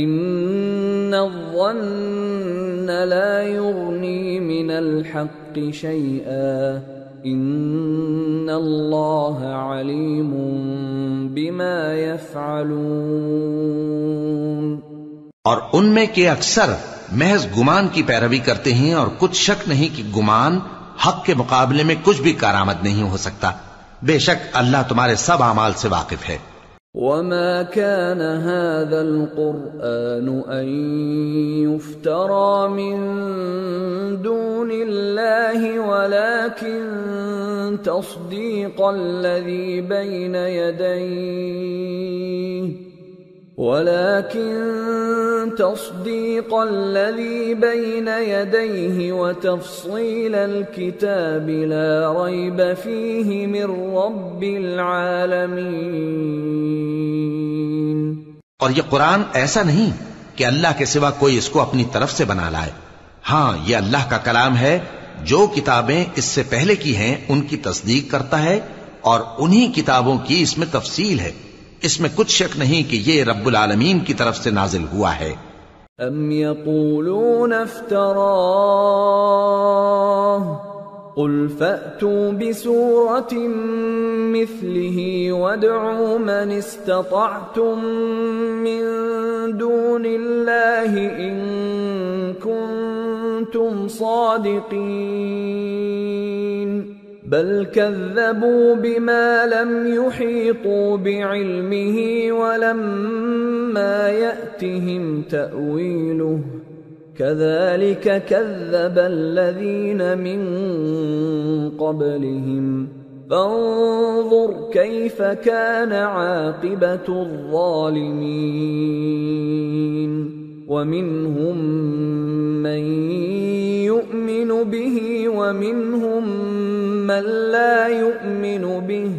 إن الظن لا يغني من الحق شيئا ان اللہ علیم بما يفعلون۔ اور ان میں کے اکثر محض گمان کی پیروی کرتے ہیں، اور کچھ شک نہیں کہ گمان حق کے مقابلے میں کچھ بھی کارآمد نہیں ہو سکتا۔ بے شک اللہ تمہارے سب اعمال سے واقف ہے۔ وما كان هذا القرآن أن يفترى من دون الله ولكن تصديق الذي بين يديه وتفصيل الكتاب لا ريب فيه من رب العالمين. اور یہ قرآن ایسا نہیں کہ اللہ کے سوا کوئی اس کو اپنی طرف سے بنا لائے. ہاں، یہ اللہ کا کلام ہے. جو کتابیں اس سے پہلے کی ہیں ان کی تصدیق کرتا ہے، اور انہی کتابوں کی اس میں تفصیل ہے. اس میں کچھ شک نہیں کہ یہ رب العالمین کی طرف سے نازل ہوا ہے. ام یقولون افتراہ قل فأتوا بسورة مثله وادعوا من استطعتم من دون الله إن كنتم صادقين بل كذبوا بما لم يحيطوا بعلمه ولما يأتهم تأويله كذلك كذب الذين من قبلهم فانظر كيف كان عاقبة الظالمين ومنهم من يؤمن به ومنهم من لا يؤمن به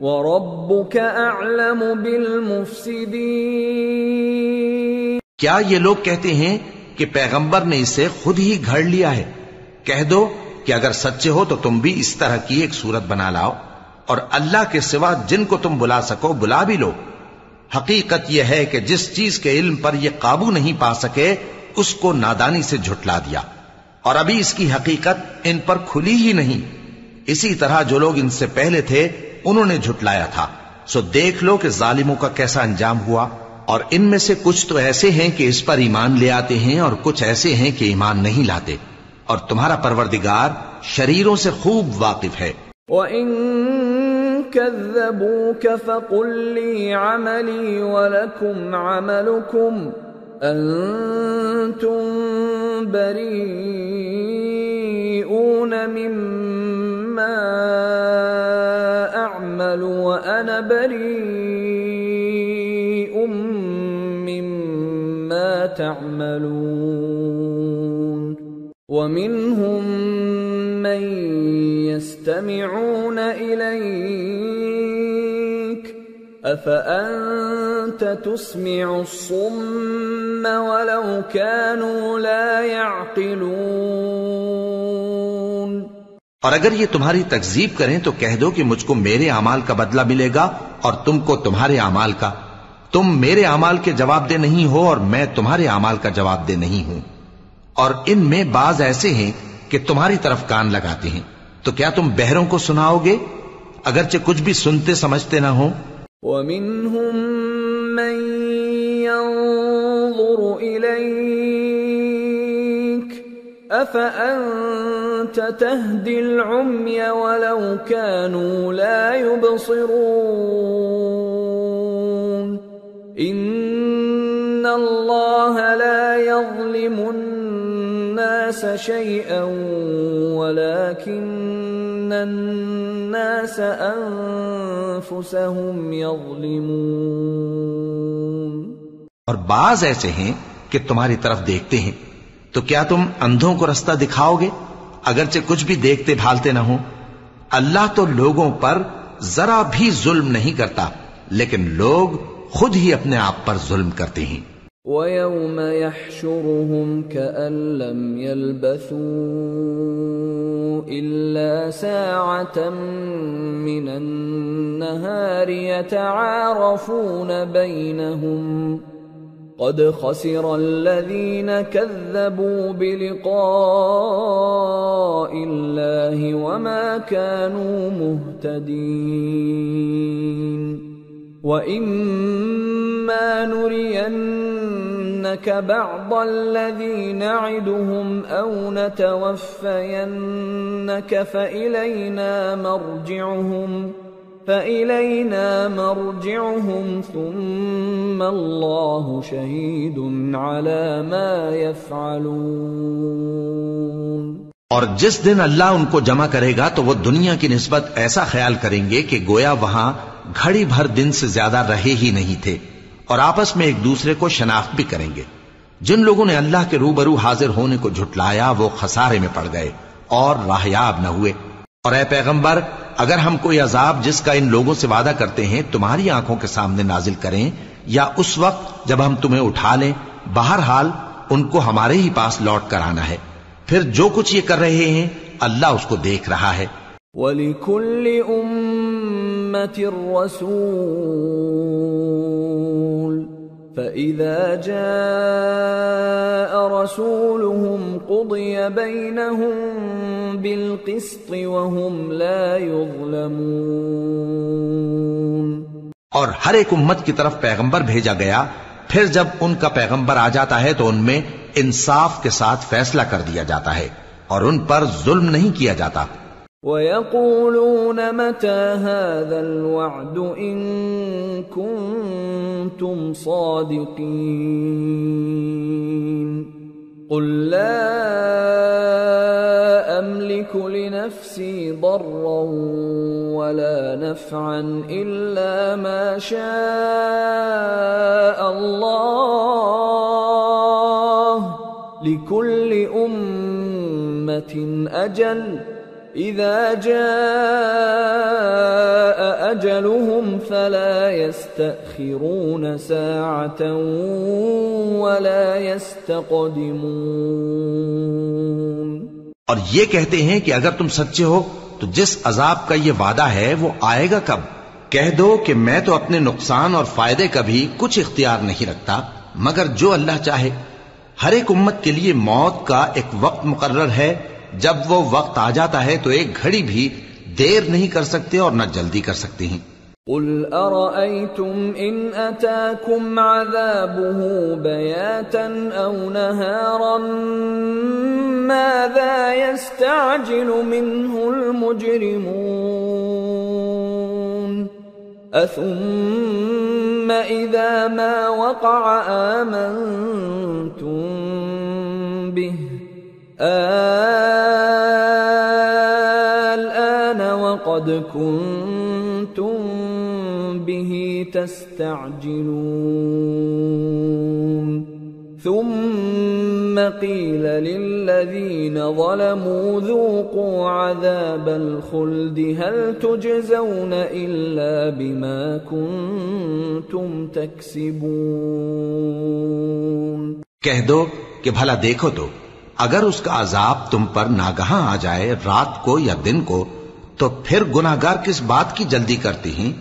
وَرَبُّكَ أَعْلَمُ بِالْمُفْسِدِينَ. کیا یہ لوگ کہتے ہیں کہ پیغمبر نے اسے خود ہی گھڑ لیا ہے؟ کہہ دو کہ اگر سچے ہو تو تم بھی اس طرح کی ایک صورت بنا لاؤ، اور اللہ کے سوا جن کو تم بلا سکو بلا بھی لو. حقیقت یہ ہے کہ جس چیز کے علم پر یہ قابو نہیں پا سکے اس کو نادانی سے جھٹلا دیا، اور ابھی اس کی حقیقت ان پر کھلی ہی نہیں. اسی طرح جو لوگ ان سے پہلے تھے انہوں نے جھٹلایا تھا. سو دیکھ لو کہ ظالموں کا کیسا انجام ہوا. اور ان میں سے کچھ تو ایسے ہیں کہ اس پر ایمان لے آتے ہیں، اور کچھ ایسے ہیں کہ ایمان نہیں لاتے، اور تمہارا پروردگار شریروں سے خوب واقف ہے. وَإِن كَذَّبُوكَ فَقُل لِّي عَمَلِي وَلَكُمْ عَمَلُكُمْ أَنتُم بَرِيئُونَ مِمَّا أَعْمَلُ وَأَنَا بَرِيءٌ مِّمَّا تَعْمَلُونَ. وَمِنْهُمْ مَن يَسْتَمِعُونَ إِلَيْكَ أَفَأَنْتَ تُسْمِعُ الصُّمَّ وَلَوْ كَانُوا لَا يَعْقِلُونَ. اور اگر یہ تمہاری تکذیب کریں تو کہہ دو کہ مجھ کو میرے اعمال کا بدلہ ملے گا اور تم کو تمہارے اعمال کا. تم میرے اعمال کے جواب دہ نہیں ہو اور میں تمہارے اعمال کا جواب دہ نہیں ہوں. اور ان میں بعض ایسے ہیں کہ تمہاری طرف کان لگاتے ہیں، تو کیا تم بہروں کو سناؤ گے اگرچہ کچھ بھی سنتے سمجھتے نہ ہوں؟ وَمِنْهُمْ مَنْ يَنظُرُ إِلَيْكَ أَفَأَنْتَ تَهْدِي الْعُمْيَ وَلَوْ كَانُوا لَا يُبْصِرُونَ. إِنَّ اللَّهَ لَا يَظْلِمُ النَّاسَ شَيْئًا وَلَكِنَّ النَّاسَ أَنفُسَهُمْ يَظْلِمُونَ. اور بعض ایسے ہیں کہ تمہاری طرف دیکھتے ہیں، تو کیا تم اندھوں کو رستہ دکھاؤ گے اگرچہ کچھ بھی دیکھتے بھالتے نہ ہوں؟ اللہ تو لوگوں پر ذرا بھی ظلم نہیں کرتا، لیکن لوگ خود ہی اپنے آپ پر ظلم کرتے ہیں. وَيَوْمَ يَحْشُرُهُمْ كَأَن لَّمْ يَلْبَثُوا إِلَّا سَاعَةً مِّنَ النَّهَارِ يَتَعَارَفُونَ بَيْنَهُمْ قَدْ خَسِرَ الَّذِينَ كَذَّبُوا بِلِقَاءِ اللَّهِ وَمَا كَانُوا مُهْتَدِينَ. وَإِمَّا نُرِيَنَّكَ بَعْضَ الَّذِي نَعِدُهُمْ أَوْ نَتَوَفَّيَنَّكَ فَإِلَيْنَا فإلينا مرجعهم ثم الله شهيد على ما يفعلون۔ اور جس دن اللہ ان کو جمع کرے گا تو وہ دنیا کی نسبت ایسا خیال کریں گے کہ گویا وہاں گھڑی بھر دن سے زیادہ رہے ہی نہیں تھے، اور آپس میں ایک دوسرے کو شناخت بھی کریں گے۔ جن لوگوں نے اللہ کے روبرو حاضر ہونے کو جھٹلایا وہ خسارے میں پڑ گئے اور راہیاب نہ ہوئے۔ اور اے پیغمبر، اگر ہم کوئی عذاب جس کا ان لوگوں سے وعدہ کرتے ہیں تمہاری آنکھوں کے سامنے نازل کریں یا اس وقت جب ہم تمہیں اٹھا لیں، بہرحال ان کو ہمارے ہی پاس لوٹ کر آنا ہے، پھر جو کچھ یہ کر رہے ہیں اللہ اس کو دیکھ رہا ہے۔ وَلِكُلِّ أُمَّةٍ رَسُولٌ فَإِذَا جَاءَ رَسُولُهُمْ قُضِيَ بَيْنَهُم بِالْقِسْطِ وَهُمْ لَا يُظْلَمُونَ۔ اور ہر ایک امت کی طرف پیغمبر بھیجا گیا، پھر جب ان کا پیغمبر آ جاتا ہے تو ان میں انصاف کے ساتھ فیصلہ کر دیا جاتا ہے اور ان پر ظلم نہیں کیا جاتا۔ وَيَقُولُونَ مَتَى هَذَا الْوَعْدُ إِن كُنتُمْ صَادِقِينَ قُل لَّا أَمْلِكُ لِنَفْسِي ضَرًّا وَلَا نَفْعًا إِلَّا مَا شَاءَ اللَّهُ لِكُلِّ أُمَّةٍ أَجَلٌ إِذَا جَاءَ أَجَلُهُمْ فَلَا يَسْتَأْخِرُونَ سَاعَةً وَلَا يَسْتَقْدِمُونَ۔ اور یہ کہتے ہیں کہ اگر تم سچے ہو تو جس عذاب کا یہ وعدہ ہے وہ آئے گا کب؟ کہہ دو کہ میں تو اپنے نقصان اور فائدے کا بھی کچھ اختیار نہیں رکھتا مگر جو اللہ چاہے۔ ہر ایک امت کے لیے موت کا ایک وقت مقرر ہے، جب وہ وقت آ جاتا ہے تو ایک گھڑی بھی دیر نہیں کر سکتے اور نہ جلدی کر سکتے ہیں۔ قُلْ أَرَأَيْتُمْ إِنْ أَتَاكُمْ عَذَابُهُ بَيَاتًا أَوْ نَهَارًا مَاذَا يَسْتَعْجِلُ مِنْهُ الْمُجْرِمُونَ أَثُمَّ إِذَا مَا وَقَعَ آمَنْتُمْ بِهِ الآن وقد كنتم به تستعجلون ثم قيل للذين ظلموا ذوقوا عذاب الخلد هل تجزون إلا بما كنتم تكسبون۔ کہہ دو کہ بھلا دیکھو تو اگر اس کا عذاب تم پر ناگہاں آ جائے رات کو یا دن کو تو پھر گناہگار کس بات کی جلدی کرتی ہیں؟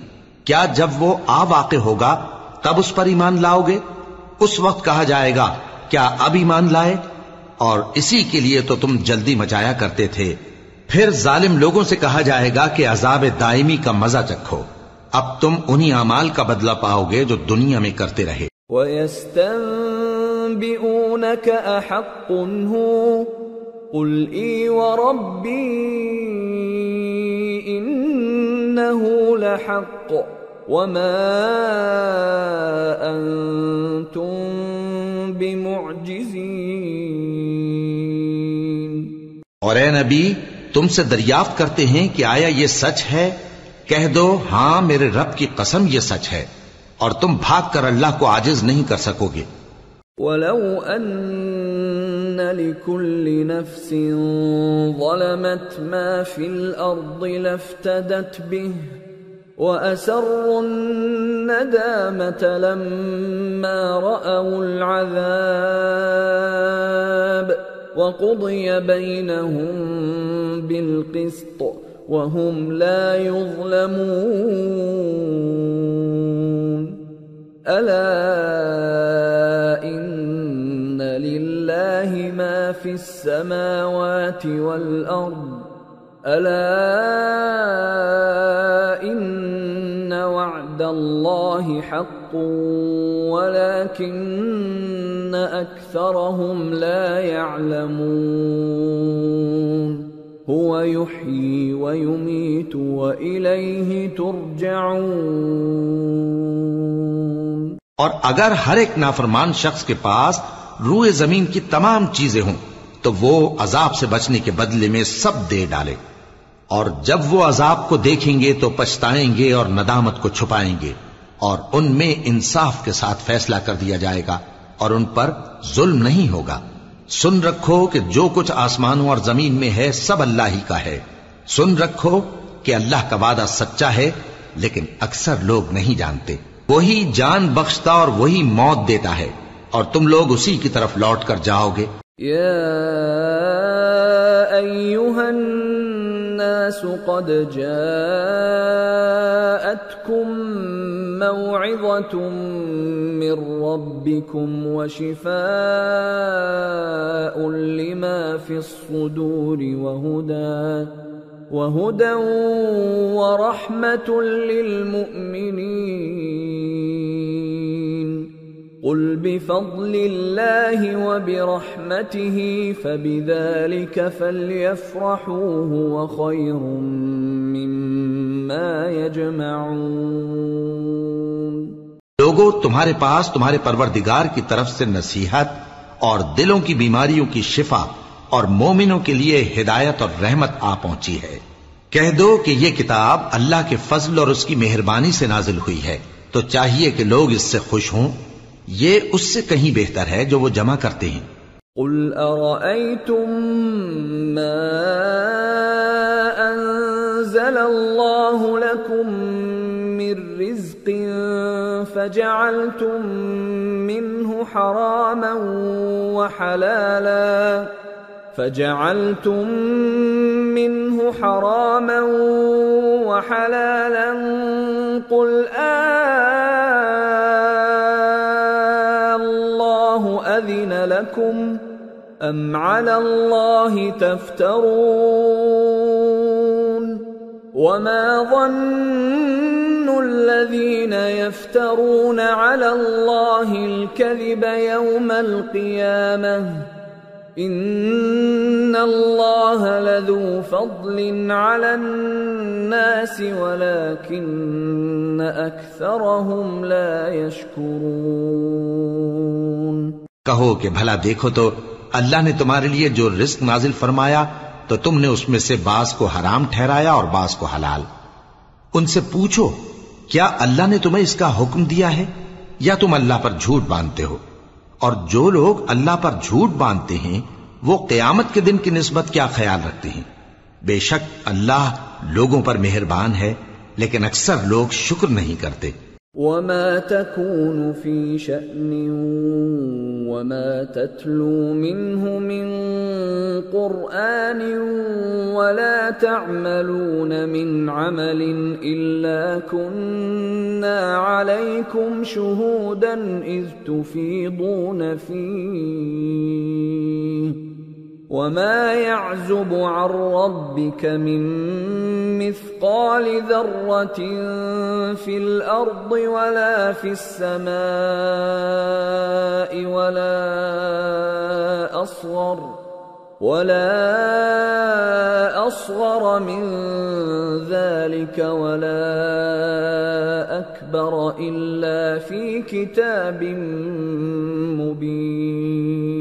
کیا جب وہ آ واقع ہوگا تب اس پر ایمان لاؤ گے؟ اس وقت کہا جائے گا کیا اب ایمان لائے؟ اور اسی کے لیے تو تم جلدی مچایا کرتے تھے۔ پھر ظالم لوگوں سے کہا جائے گا کہ عذاب دائمی کا مزہ چکھو، اب تم انہی اعمال کا بدلہ پاؤ گے جو دنیا میں کرتے رہے۔ وَيَسْتَنبِئُونَكَ أَحَقٌّ هُوَ قُلْ إِي وَرَبِّي إِنَّهُ لَحَقٌّ وَمَا أَنْتُمْ بِمُعْجِزِينَ۔ اور اے نبی تم سے دریافت کرتے ہیں کہ آیا یہ سچ ہے؟ کہہ دو ہاں میرے رب کی قسم یہ سچ ہے، اور تم بھاگ کر اللہ کو عاجز نہیں کر سکو گے۔ وَلَوْ أَنَّ لِكُلِّ نَفْسٍ ظَلَمَتْ مَا فِي الْأَرْضِ لَافْتَدَتْ بِهِ وَأَسَرُّوا النَّدَامَةَ لَمَّا رَأَوُا الْعَذَابَ وَقُضِيَ بَيْنَهُم بِالْقِسْطِ وَهُمْ لَا يُظْلَمُونَ۔ أَلَا إِنَّ لِلَّهِ مَا فِي السَّمَاوَاتِ وَالْأَرْضِ أَلَا إِنَّ وَعْدَ اللَّهِ حَقٌّ وَلَكِنَّ أَكْثَرَهُمْ لَا يَعْلَمُونَ۔ هو يحيي ويميت وإليه ترجعون۔ اور اگر ہر ایک نافرمان شخص کے پاس روئے زمین کی تمام چیزیں ہوں تو وہ عذاب سے بچنے کے بدلے میں سب دے ڈالے، اور جب وہ عذاب کو دیکھیں گے تو پچھتائیں گے اور ندامت کو چھپائیں گے، اور ان میں انصاف کے ساتھ فیصلہ کر دیا جائے گا اور ان پر ظلم نہیں ہوگا۔ سن رکھو کہ جو کچھ آسمانوں اور زمین میں ہے سب اللہ ہی کا ہے۔ سن رکھو کہ اللہ کا وعدہ سچا ہے، لیکن اکثر لوگ نہیں جانتے۔ وہی جان بخشتا اور وہی موت دیتا ہے، اور تم لوگ اسی کی طرف لوٹ کر جاؤ گے۔ یا ایھا الناس قد جاءتکم موعظة من ربکم وشفاء لما فی الصدور وهدى ورحمة للمؤمنين قل بفضل الله وبرحمته فبذلك فليفرحوا هو خير مما يجمعون۔ لوگو، تمہارے پاس تمہارے پروردگار کی طرف سے نصیحت اور دلوں کی بیماریوں کی شفا اور مومنوں کے لیے ہدایت اور رحمت آ پہنچی ہے۔ کہہ دو کہ یہ کتاب اللہ کے فضل اور اس کی مہربانی سے نازل ہوئی ہے، تو چاہیے کہ لوگ اس سے خوش ہوں۔ یہ اس سے کہیں بہتر ہے جو وہ جمع کرتے ہیں۔ قل ارأيتم ما انزل الله لكم من رزق فجعلتم منه حراما وحلالا قل الله أذن لكم أم على الله تفترون وما ظن الذين يفترون على الله الكذب يوم القيامة ان اللہ لذو فضل علی الناس ولكن اکثرهم لا يشکرون۔ کہو کہ بھلا دیکھو تو اللہ نے تمہارے لیے جو رزق نازل فرمایا تو تم نے اس میں سے بعض کو حرام ٹھہرایا اور بعض کو حلال۔ ان سے پوچھو کیا اللہ نے تمہیں اس کا حکم دیا ہے یا تم اللہ پر جھوٹ باندھتے ہو؟ اور جو لوگ اللہ پر جھوٹ باندھتے ہیں وہ قیامت کے دن کی نسبت کیا خیال رکھتے ہیں؟ بے شک اللہ لوگوں پر مہربان ہے، لیکن اکثر لوگ شکر نہیں کرتے۔ وما تكون في شأن وما تتلو منه من قرآن ولا تعملون من عمل إلا كنا عليكم شهودا إذ تفيضون فيه وما يعزب عن ربك من مثقال ذرة في الأرض ولا في السماء ولا أصغر من ذلك ولا أكبر إلا في كتاب مبين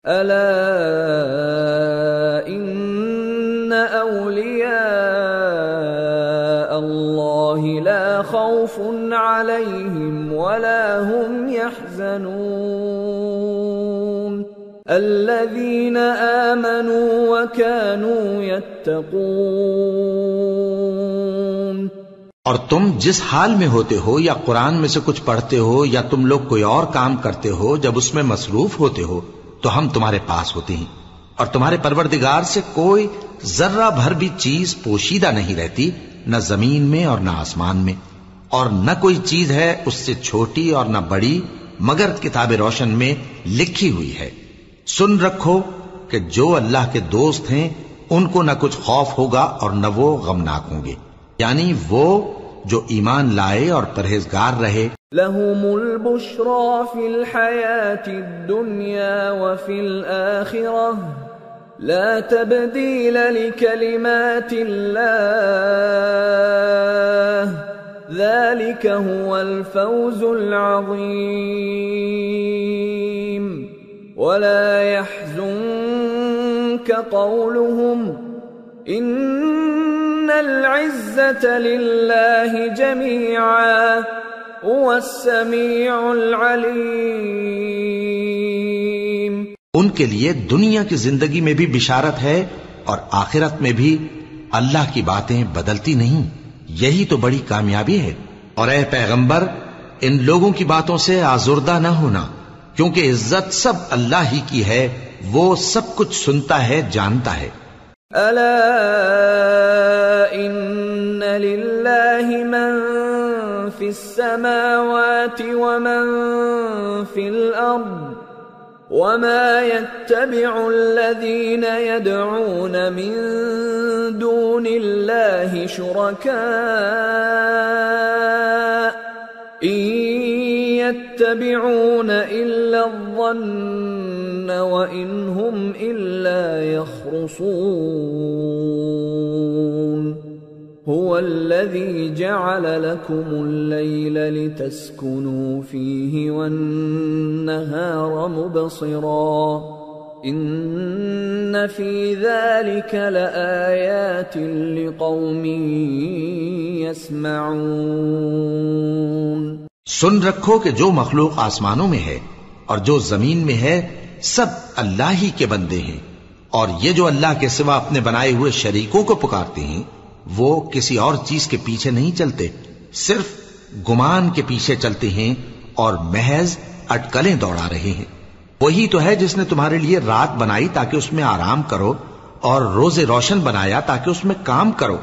ألا إن أولياء الله لا خوف عليهم ولا هم يحزنون الذين آمنوا وكانوا يتقون۔ اور تم جس حال میں ہوتے ہو یا قرآن میں سے کچھ پڑھتے ہو یا تم لوگ کوئی اور کام کرتے ہو، جب اس میں مصروف ہوتے ہو تو ہم تمہارے پاس ہوتے ہیں، اور تمہارے پروردگار سے کوئی ذرہ بھر بھی چیز پوشیدہ نہیں رہتی، نہ زمین میں اور نہ آسمان میں، اور نہ کوئی چیز ہے اس سے چھوٹی اور نہ بڑی مگر کتاب روشن میں لکھی ہوئی ہے۔ سن رکھو کہ جو اللہ کے دوست ہیں ان کو نہ کچھ خوف ہوگا اور نہ وہ غمناک ہوں گے، یعنی وہ جو ایمان لائے اور پرہیزگار رہے۔ لهم البشرى في الحياة الدنيا وفي الآخرة لا تبديل لكلمات الله ذلك هو الفوز العظيم ولا يحزنك قولهم إن العزة لله جميعا هو السميع العليم. ان کے لیے دنیا کی زندگی میں بھی بشارت ہے اور آخرت میں بھی اللہ کی باتیں بدلتی نہیں. یہی تو بڑی کامیابی ہے. اور اے پیغمبر ان لوگوں کی باتوں سے آزردہ نہ ہونا کیونکہ عزت سب اللہ ہی کی ہے. وہ سب کچھ سنتا ہے جانتا ہے. الا ان للہ من فی السماوات ومن فی الارض وما يتبع الذين يدعون من دون الله شركاء إن يتبعون إلا الظن وإن هم إلا يخرصون. هو الذي جعل لكم الليل لتسكنوا فيه والنهار مبصرا إن في ذلك لآيات لقوم يسمعون. سن رکھو کہ جو مخلوق آسمانوں میں ہے اور جو زمین میں ہے سب اللہ ہی کے بندے ہیں. اور یہ جو اللہ کے سوا اپنے بنائے ہوئے شریکوں کو پکارتے ہیں وہ کسی اور چیز کے پیچھے نہیں چلتے، صرف گمان کے پیچھے چلتے ہیں اور محض اٹکلیں دوڑا رہے ہیں. وہی تو ہے جس نے تمہارے لیے رات بنائی تاکہ اس میں آرام کرو اور روز روشن بنایا تاکہ اس میں کام کرو.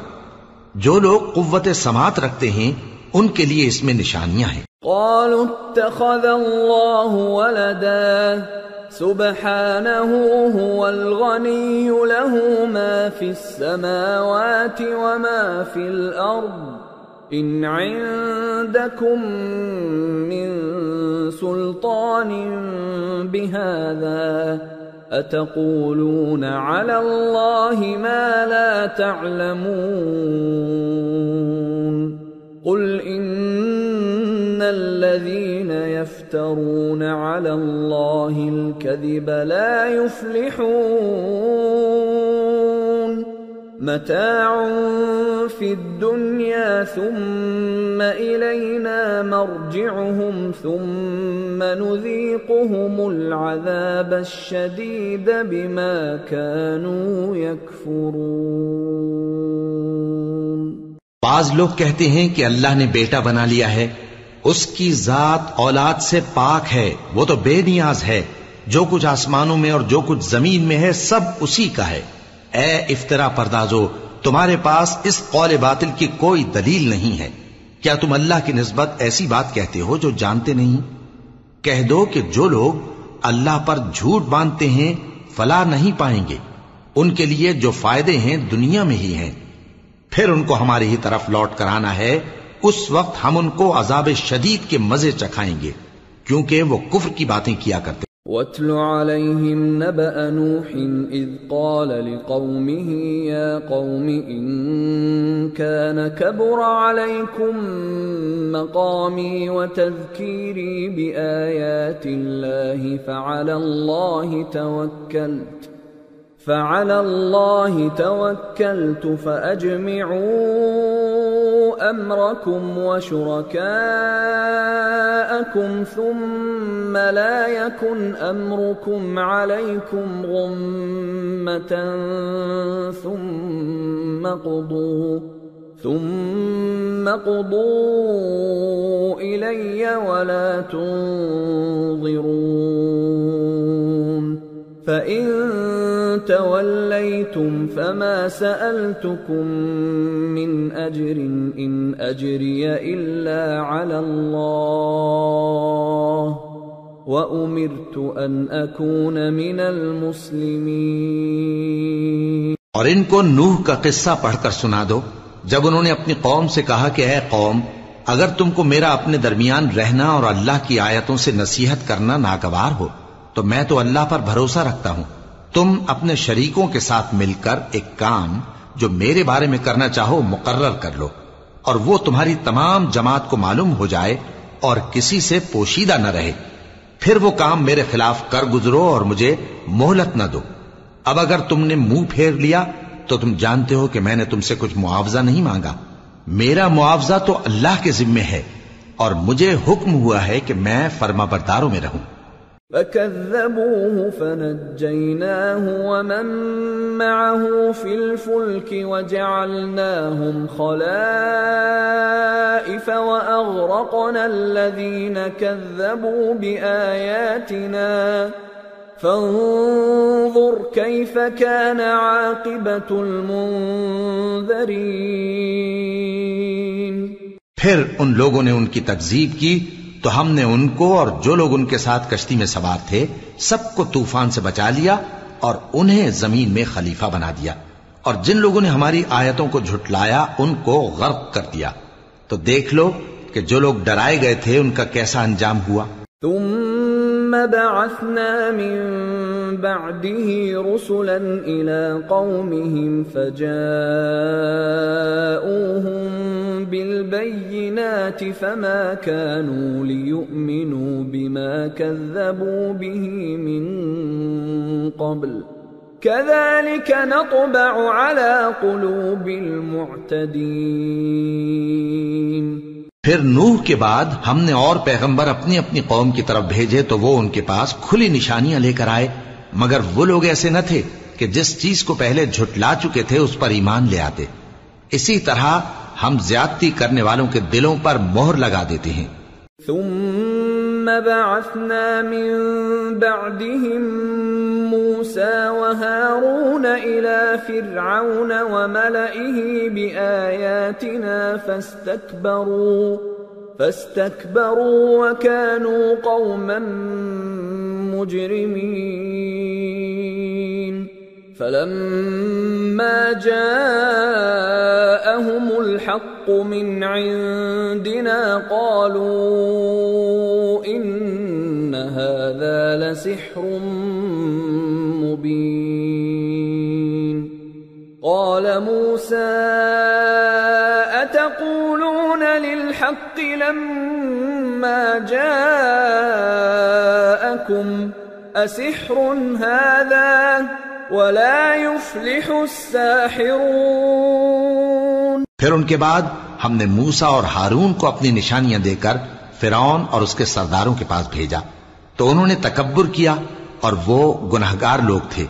جو لوگ قوت سماعت رکھتے ہیں ان کے لیے اس میں نشانیاں ہیں. قالوا اتخذ الله ولدا سبحانه هو الغني له ما في السماوات وما في الأرض إن عندكم من سلطان بهذا أتقولون على الله ما لا تعلمون. قل إن الذين يفترون على الله الكذب لا يفلحون. متاع في الدنيا ثم إلينا مرجعهم ثم نذيقهم العذاب الشديد بما كانوا يكفرون. بعض لوگ کہتے ہیں کہ اللہ نے بیٹا بنا لیا ہے. اس کی ذات اولاد سے پاک ہے، وہ تو بے نیاز ہے. جو کچھ آسمانوں میں اور جو کچھ زمین میں ہے سب اسی کا ہے. اے افترا پردازو، تمہارے پاس اس قول باطل کی کوئی دلیل نہیں ہے. کیا تم اللہ کی نسبت ایسی بات کہتے ہو جو جانتے نہیں؟ کہہ دو کہ جو لوگ اللہ پر جھوٹ باندھتے ہیں فلاح نہیں پائیں گے. ان کے لیے جو فائدے ہیں دنیا میں ہی ہیں، پھر ان کو ہماری ہی طرف لوٹ کر آنا ہے. اس وقت ہم ان کو عذاب شدید کے مزے چکھائیں گے کیونکہ وہ کفر کی باتیں کیا کرتے. وَاتْلُ عَلَيْهِمْ نَبَأَ نُوحٍ إِذْ قَالَ لِقَوْمِهِ يَا قَوْمِ إِن كَانَ كَبُرَ عَلَيْكُمْ مَقَامِي وَتَذْكِيرِي بِآيَاتِ اللَّهِ فعلى الله توكلت فأجمعوا أمركم وشركاءكم ثم لا يكن أمركم عليكم غمة ثم قضوا إلي ولا تنظرون. فإن توليتم فما سألتكم من أجر إن أجري إلا على الله وأمرت أن أكون من المسلمين. اور ان کو نوح کا قصہ پڑھ کر سنا دو جب انہوں نے اپنی قوم سے کہا کہ اے قوم، اگر تم کو میرا اپنے درمیان رہنا اور اللہ کی آیتوں سے نصیحت کرنا ناگوار ہو تو میں تو اللہ پر بھروسہ رکھتا ہوں تم اپنے شریکوں کے ساتھ مل کر ایک کام جو میرے بارے میں کرنا چاہو مقرر کر لو، اور وہ تمہاری تمام جماعت کو معلوم ہو جائے اور کسی سے پوشیدہ نہ رہے، پھر وہ کام میرے خلاف کر گزرو اور مجھے مہلت نہ دو۔ اب اگر تم نے منہ پھیر لیا تو تم جانتے ہو کہ میں نے تم سے کچھ معاوضہ نہیں مانگا، میرا معاوضہ تو اللہ کے ذمے ہے، اور مجھے حکم ہوا ہے کہ میں فرما برداروں میں رہوں۔ فَكَذَّبُوهُ فَنَجَّيْنَاهُ وَمَن مَّعَهُ فِي الْفُلْكِ وَجَعَلْنَاهُمْ خَلَائِفَ وَأَغْرَقْنَا الَّذِينَ كَذَّبُوا بِآيَاتِنَا فَانظُرْ كَيْفَ كَانَ عَاقِبَةُ الْمُنذَرِينَ۔ پھر ان لوگوں نے ان کی تکذیب کی تو ہم نے ان کو اور جو لوگ ان کے ساتھ کشتی میں سوار تھے سب کو طوفان سے بچا لیا اور انہیں زمین میں خلیفہ بنا دیا، اور جن لوگوں نے ہماری آیتوں کو جھٹلایا ان کو غرق کر دیا۔ تو دیکھ لو کہ جو لوگ ڈرائے گئے تھے ان کا کیسا انجام ہوا۔ ثم بعثنا من بعده رسلا إلى قومهم فجاءوهم بالبينات فما كانوا ليؤمنوا بما كذبوا به من قبل كذلك نطبع على قلوب المعتدين۔ پھر نوح کے بعد ہم نے اور پیغمبر اپنی اپنی قوم کی طرف بھیجے تو وہ ان کے پاس کھلی نشانیاں لے کر آئے، مگر وہ لوگ ایسے نہ تھے کہ جس چیز کو پہلے جھٹلا چکے تھے اس پر ایمان لے آتے۔ اسی طرح ہم زیادتی کرنے والوں کے دلوں پر مہر لگا دیتے ہیں۔ ثم بعثنا من بعدهم موسى وهارون إلى فرعون وملئه بآياتنا فاستكبروا وكانوا قوما مجرمين۔ فلما جاءهم الحق من عندنا قالوا إن هذا لسحر مبين۔ قال موسى أتقولون للحق لما جاءكم أسحر هذا ولا يفلح الساحرون۔ پھر ان کے بعد ہم نے موسیٰ اور ہارون کو اپنی نشانیاں دے کر فرعون اور اس کے سرداروں کے پاس بھیجا، تو انہوں نے تکبر کیا اور وہ گنہگار لوگ تھے۔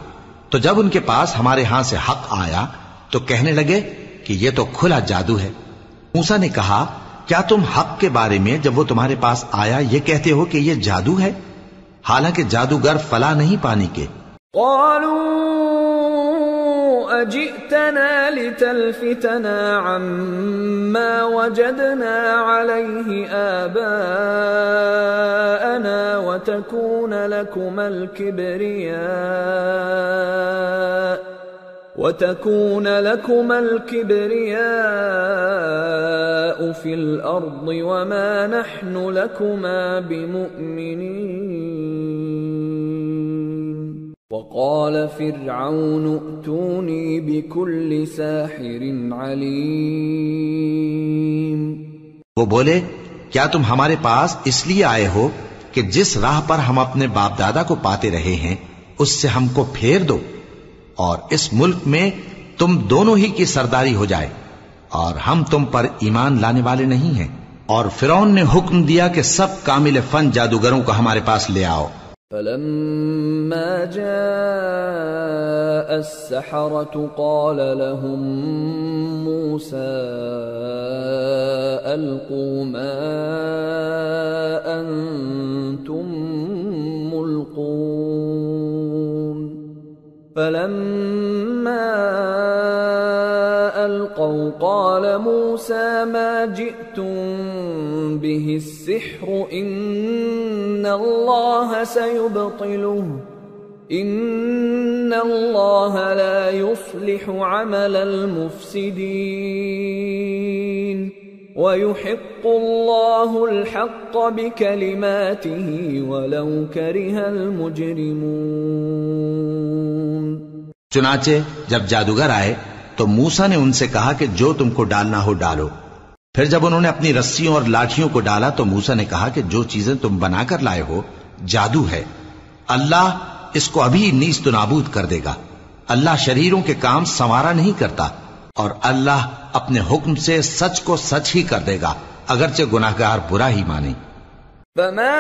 تو جب ان کے پاس ہمارے ہاں سے حق آیا تو کہنے لگے کہ یہ تو کھلا جادو ہے۔ موسیٰ نے کہا کیا تم حق کے بارے میں جب وہ تمہارے پاس آیا یہ کہتے ہو کہ یہ جادو ہے، حالانکہ جادوگر فلاں نہیں پانی کے؟ قالوا أجئتنا لتلفتنا عما وجدنا عليه آباءنا وتكون لكما الكبرياء في الأرض وما نحن لكما بمؤمنين۔ وقال فرعون ائتوني بكل ساحر عليم۔ وہ بولے کیا تم ہمارے پاس اس لیے آئے ہو کہ جس راہ پر ہم اپنے باپ دادا کو پاتے رہے ہیں اس سے ہم کو پھیر دو، اور اس ملک میں تم دونوں ہی کی سرداری ہو جائے، اور ہم تم پر ایمان لانے والے نہیں ہیں۔ اور فرعون نے حکم دیا کہ سب کامل فن جادوگروں کو ہمارے پاس لے آؤ۔ فلما جاء السحرة قال لهم موسى ألقوا ما أنتم ملقون۔ فلما ألقوا قال موسى ما جئتم به السحر إن الله سيبطله إن الله لا يصلح عمل المفسدين ويحق الله الحق بكلماته ولو كره المجرمون۔ چنانچہ جب جادوگر آئے تو موسیٰ نے ان سے کہا کہ جو تم کو ڈالنا ہو ڈالو۔ پھر جب انہوں نے اپنی رسیوں اور لاٹھیوں کو ڈالا تو موسیٰ نے کہا کہ جو چیزیں تم بنا کر لائے ہو جادو ہے، اللہ اس کو ابھی نیست و نابود کر دے گا۔ اللہ شریروں کے کام سنوارا نہیں کرتا، اور اللہ اپنے حکم سے سچ کو سچ ہی کر دے گا، اگرچہ گناہگار برا ہی مانے۔ فما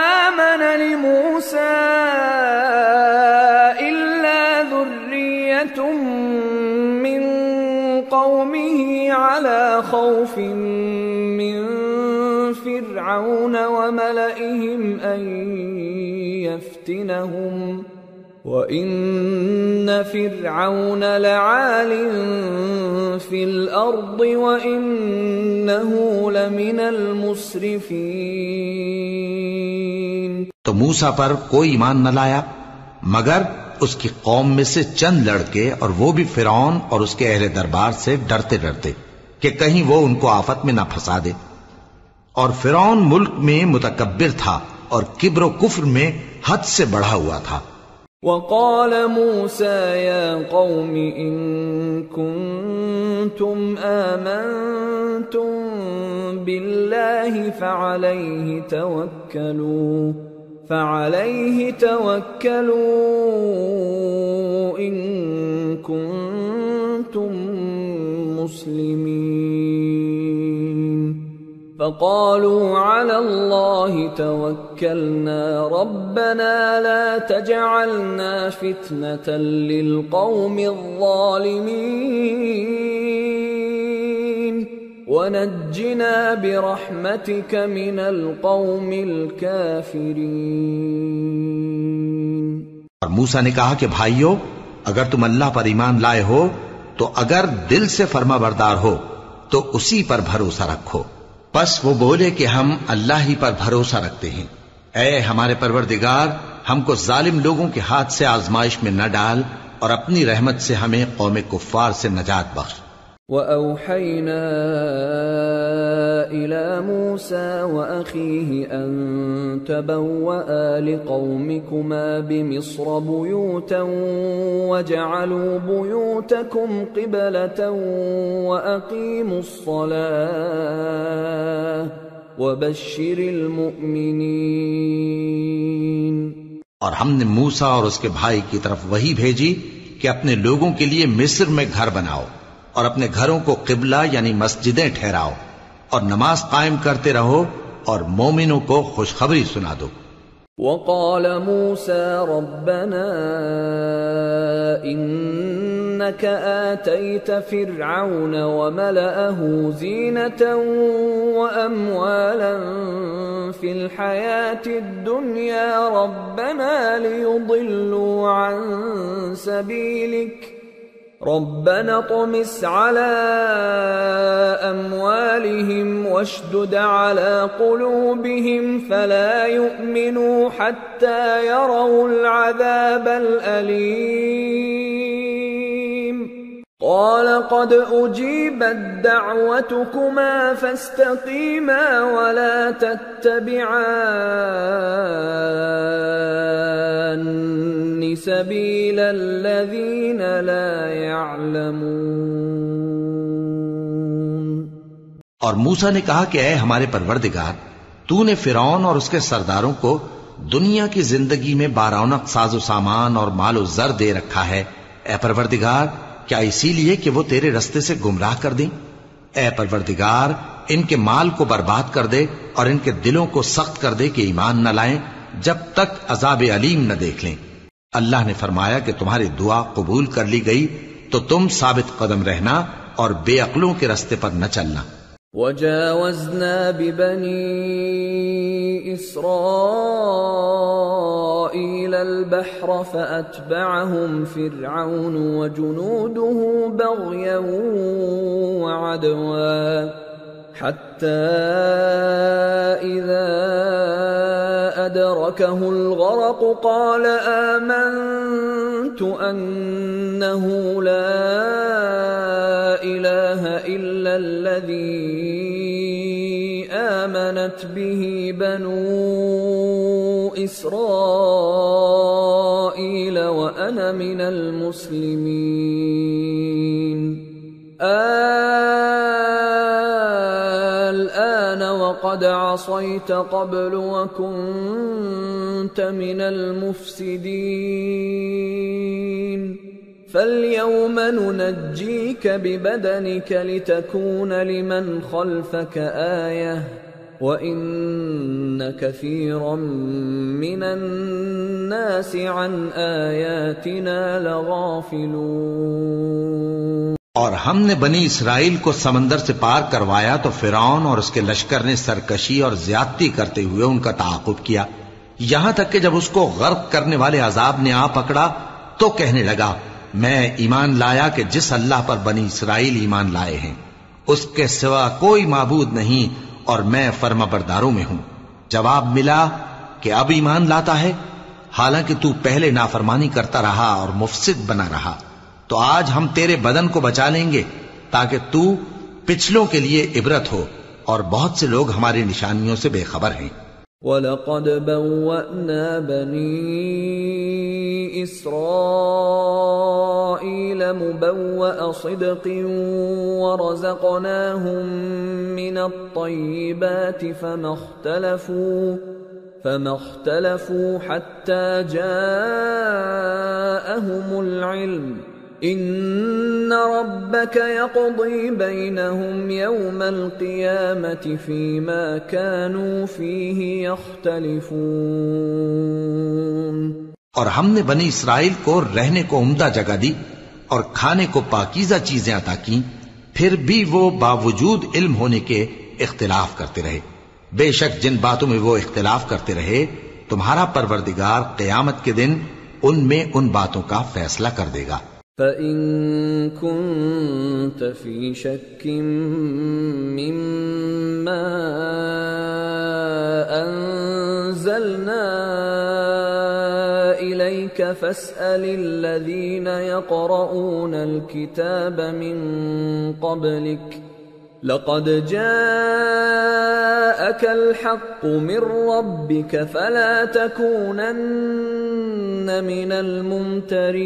آمن لموسى إلا ذرية من قومه على خوف من فرعون وملئهم أن يفتنهم وَإِنَّ فِرْعَوْنَ لَعَالٍ فِي الْأَرْضِ وَإِنَّهُ لَمِنَ الْمُسْرِفِينَ۔ تو موسیٰ پر کوئی ایمان نہ لایا مگر اس کی قوم میں سے چند لڑکے، اور وہ بھی فرعون اور اس کے اہل دربار سے ڈرتے ڈرتے کہ کہیں وہ ان کو آفت میں نہ پھنسا دے۔ اور فرعون ملک میں متکبر تھا اور کبر و کفر میں حد سے بڑھا ہوا تھا۔ وقال موسى يا قوم إن كنتم آمنتم بالله فعليه توكلوا إن كنتم مسلمين فقالوا على الله توكلنا ربنا لا تجعلنا فتنة للقوم الظالمين ونجنا برحمتك من القوم الكافرين۔ اور موسیٰ نے کہا کہ بھائیو، اگر تم اللہ پر ایمان لائے ہو تو اگر دل سے فرما بردار ہو تو اسی پر بھروسہ رکھو۔ پس وہ بولے کہ ہم اللہ ہی پر بھروسہ رکھتے ہیں۔ اے ہمارے پروردگار، ہم کو ظالم لوگوں کے ہاتھ سے آزمائش میں نہ ڈال، اور اپنی رحمت سے ہمیں قوم کفار سے نجات بخش۔ وَأَوْحَيْنَا إِلَى مُوسَى وَأَخِيهِ أَن تَبَوَّآ لِقَوْمِكُمَا بِمِصْرَ بُيُوتًا وَاجْعَلُوا بُيُوتَكُمْ قِبْلَةً وَأَقِيمُوا الصَّلَاةَ وَبَشِّرِ الْمُؤْمِنِينَ۔ اور ہم نے موسیٰ اور اس کے بھائی کی طرف وحی بھیجی کہ اپنے لوگوں کے لیے مصر میں گھر بناؤ، اور اپنے گھروں کو قبلہ یعنی مسجدیں ٹھہراؤ، اور نماز قائم کرتے رہو، اور مومنوں کو خوشخبری سنا دو۔ وقال موسى ربنا إنك آتيت فرعون وملأه زينة وأموالا في الحياة الدنيا ربنا ليضلوا عن سبيلك ربنا اطمس على أموالهم واشدد على قلوبهم فلا يؤمنوا حتى يروا العذاب الأليم قال قد أجيبت دعوتكما فاستقيما ولا تتبعان سبيل الذين لا يعلمون۔ اور موسیٰ نے کہا کہ اے ہمارے پروردگار، تو نے فرعون اور اس کے سرداروں کو دنیا کی زندگی میں بارونق ساز و سامان اور مال و زر دے رکھا ہے۔ اے پروردگار، کیا اسی لیے کہ وہ تیرے رستے سے گمراہ کر دیں؟ اے پروردگار، ان کے مال کو برباد کر دے اور ان کے دلوں کو سخت کر دے کہ ایمان نہ لائیں جب تک عذاب علیم نہ دیکھ لیں۔ اللہ نے فرمایا کہ تمہاری دعا قبول کر لی گئی، تو تم ثابت قدم رہنا اور بے عقلوں کے رستے پر نہ چلنا۔ وَجَاوَزْنَا بِبَنِي إِسْرَائِيلَ الْبَحْرَ فَأَتْبَعَهُمْ فِرْعَوْنُ وَجُنُودُهُ بَغْيًا وَعَدْوًا حَتَّى إِذَا أَدْرَكَهُ الْغَرَقُ قَالَ آمَنْتُ أَنَّهُ لَا إِلَهَ إِلَّا الَّذِي آمنت به بنو إسرائيل وأنا من المسلمين الآن وقد عصيت قبل وكنت من المفسدين فاليوم ننجيك ببدنك لتكون لمن خلفك آية وإن كثيرا من الناس عن آياتنا لغافلون۔ اور ہم نے بنی اسرائیل کو سمندر سے پار کروایا تو فرعون اور اس کے لشکر نے سرکشی اور زیادتی کرتے ہوئے ان کا تعاقب کیا، یہاں تک کہ جب اس کو غرق کرنے والے عذاب نے آ پکڑا تو کہنے لگا میں ایمان لایا کہ جس اللہ پر بنی اسرائیل ایمان لائے ہیں اس کے سوا کوئی معبود نہیں اور میں فرما برداروں میں ہوں۔ جواب ملا کہ اب ایمان لاتا ہے حالانکہ تو پہلے نافرمانی کرتا رہا اور مفسد بنا رہا، تو آج ہم تیرے بدن کو بچا لیں گے تاکہ تو پچھلوں کے لیے عبرت ہو، اور بہت سے لوگ ہماری نشانیوں سے بے خبر ہیں۔ وَلَقَدْ بَوَّأْنَا بَنِي إِسْرَائِيلَ مُبَوَّأَ صِدْقٍ وَرَزَقْنَاهُمْ مِنَ الطَّيِّبَاتِ فَمَا اخْتَلَفُوا حَتَّى جَاءَهُمُ الْعِلْمُ إِنَّ رَبَّكَ يَقْضِي بَيْنَهُمْ يَوْمَ الْقِيَامَةِ فِيمَا كَانُوا فِيهِ يَخْتَلِفُونَ۔ اور ہم نے بنی اسرائیل کو رہنے کو عمدہ جگہ دی اور کھانے کو پاکیزہ چیزیں عطا کیں، پھر بھی وہ باوجود علم ہونے کے اختلاف کرتے رہے۔ بے شک جن باتوں میں وہ اختلاف کرتے رہے تمہارا پروردگار قیامت کے دن ان میں ان باتوں کا فیصلہ کر دے گا۔ فَإِن كُنتَ فِي شَكٍّ مِّمَّا أَنزَلْنَا إِلَيْكَ فَاسْأَلِ الَّذِينَ يَقْرَؤُونَ الْكِتَابَ مِن قَبْلِكَ لَقَدْ جَاءَكَ الْحَقُّ مِن رَّبِّكَ فَلَا تَكُونَنَّ مِنَ الْمُمْتَرِينَ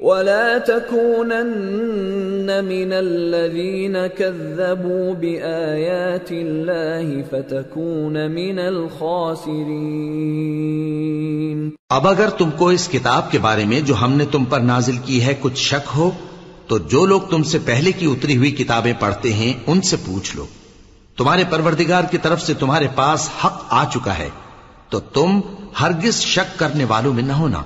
وَلَا تَكُونَنَّ مِنَ الَّذِينَ كَذَّبُوا بِآيَاتِ اللَّهِ فَتَكُونَ مِنَ الْخَاسِرِينَ۔ اب اگر تم کو اس کتاب کے بارے میں جو ہم نے تم پر نازل کی ہے کچھ شک ہو تو جو لوگ تم سے پہلے کی اتری ہوئی کتابیں پڑھتے ہیں ان سے پوچھ لو، تمہارے پروردگار کی طرف سے تمہارے پاس حق آ چکا ہے تو تم ہرگز شک کرنے والوں میں نہ ہونا،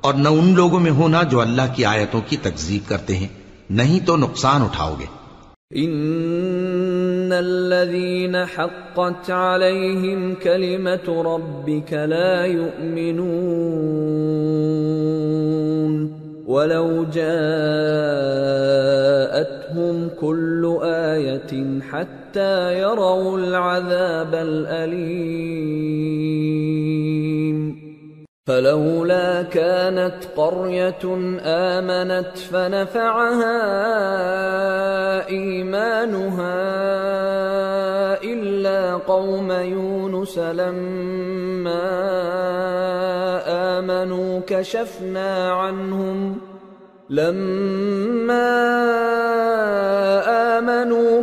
اور نہ ان لوگوں میں ہونا جو اللہ کی آیتوں کی تکذیب کرتے ہیں، نہیں تو نقصان اٹھاؤ گے۔ ان الذين حقت عليهم كلمة ربك لا يؤمنون ولو جاءتهم كل آية حتى يروا العذاب الأليم فلولا كانت قرية آمنت فنفعها إيمانها إلا قوم يونس لما آمنوا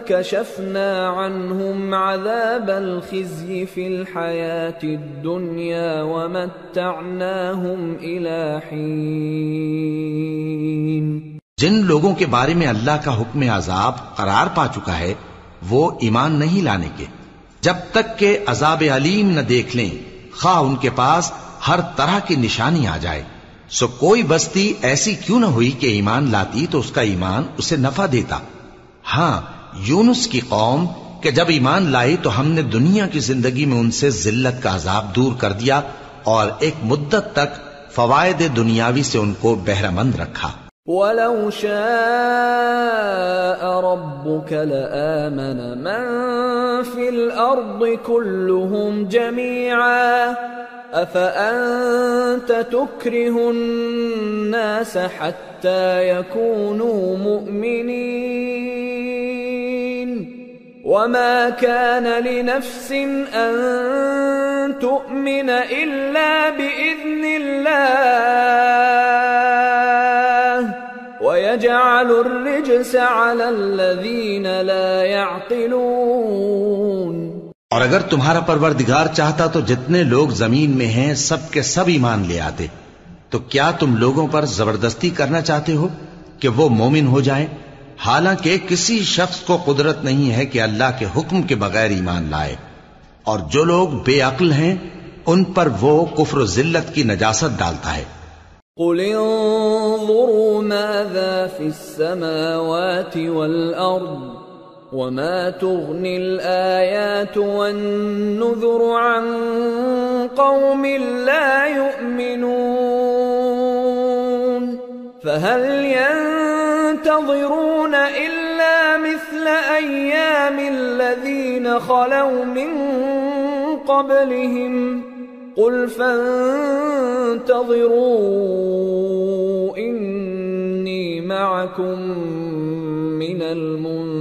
كشفنا عنهم عذاب الخزي في الحياة الدنيا ومتعناهم إلى حين۔ جن لوگوں کے بارے میں اللہ کا حکم عذاب قرار پا چکا ہے وہ ایمان نہیں لانے کے جب تک کہ عذاب علیم نہ دیکھ لیں، خواہ ان کے پاس ہر طرح کی نشانی آ جائے۔ سو کوئی بستی ایسی کیوں نہ ہوئی کہ ایمان لاتی تو اس کا ایمان اسے نفع دیتا۔ ہاں، یونس کی قوم کہ جب ایمان لائی تو ہم نے دنیا کی زندگی میں ان سے ذلت کا عذاب دور کر دیا اور ایک مدت تک فوائد دنیاوی سے ان کو بہرہ مند رکھا۔ وَلَوْ شَاءَ رَبُّكَ لَآمَنَ مَن فِي الْأَرْضِ كُلُّهُمْ جَمِيعًا أَفَأَنْتَ تُكْرِهُ النَّاسَ حَتَّى يَكُونُوا مُؤْمِنِينَ وما كان لنفس أن تؤمن إلا بإذن الله ويجعل الرجس على الذين لا يعقلون۔ اور اگر تمہارا پروردگار چاہتا تو جتنے لوگ زمین میں ہیں سب کے سب ایمان لے آتے، تو کیا تم لوگوں پر زبردستی کرنا چاہتے ہو کہ وہ مومن ہو جائیں؟ حالانکہ کسی شخص کو قدرت نہیں ہے کہ اللہ کے حکم کے بغیر ایمان لائے، اور جو لوگ بے عقل ہیں ان پر وہ کفر و ذلت کی نجاست ڈالتا ہے۔ قل انظروا ماذا في السماوات والأرض وما تغني الآيات والنذر عن قوم لا يؤمنون فهل ينتظرون إلا مثل أيام الذين خلوا من قبلهم قل فانتظروا إني معكم من المنتظرين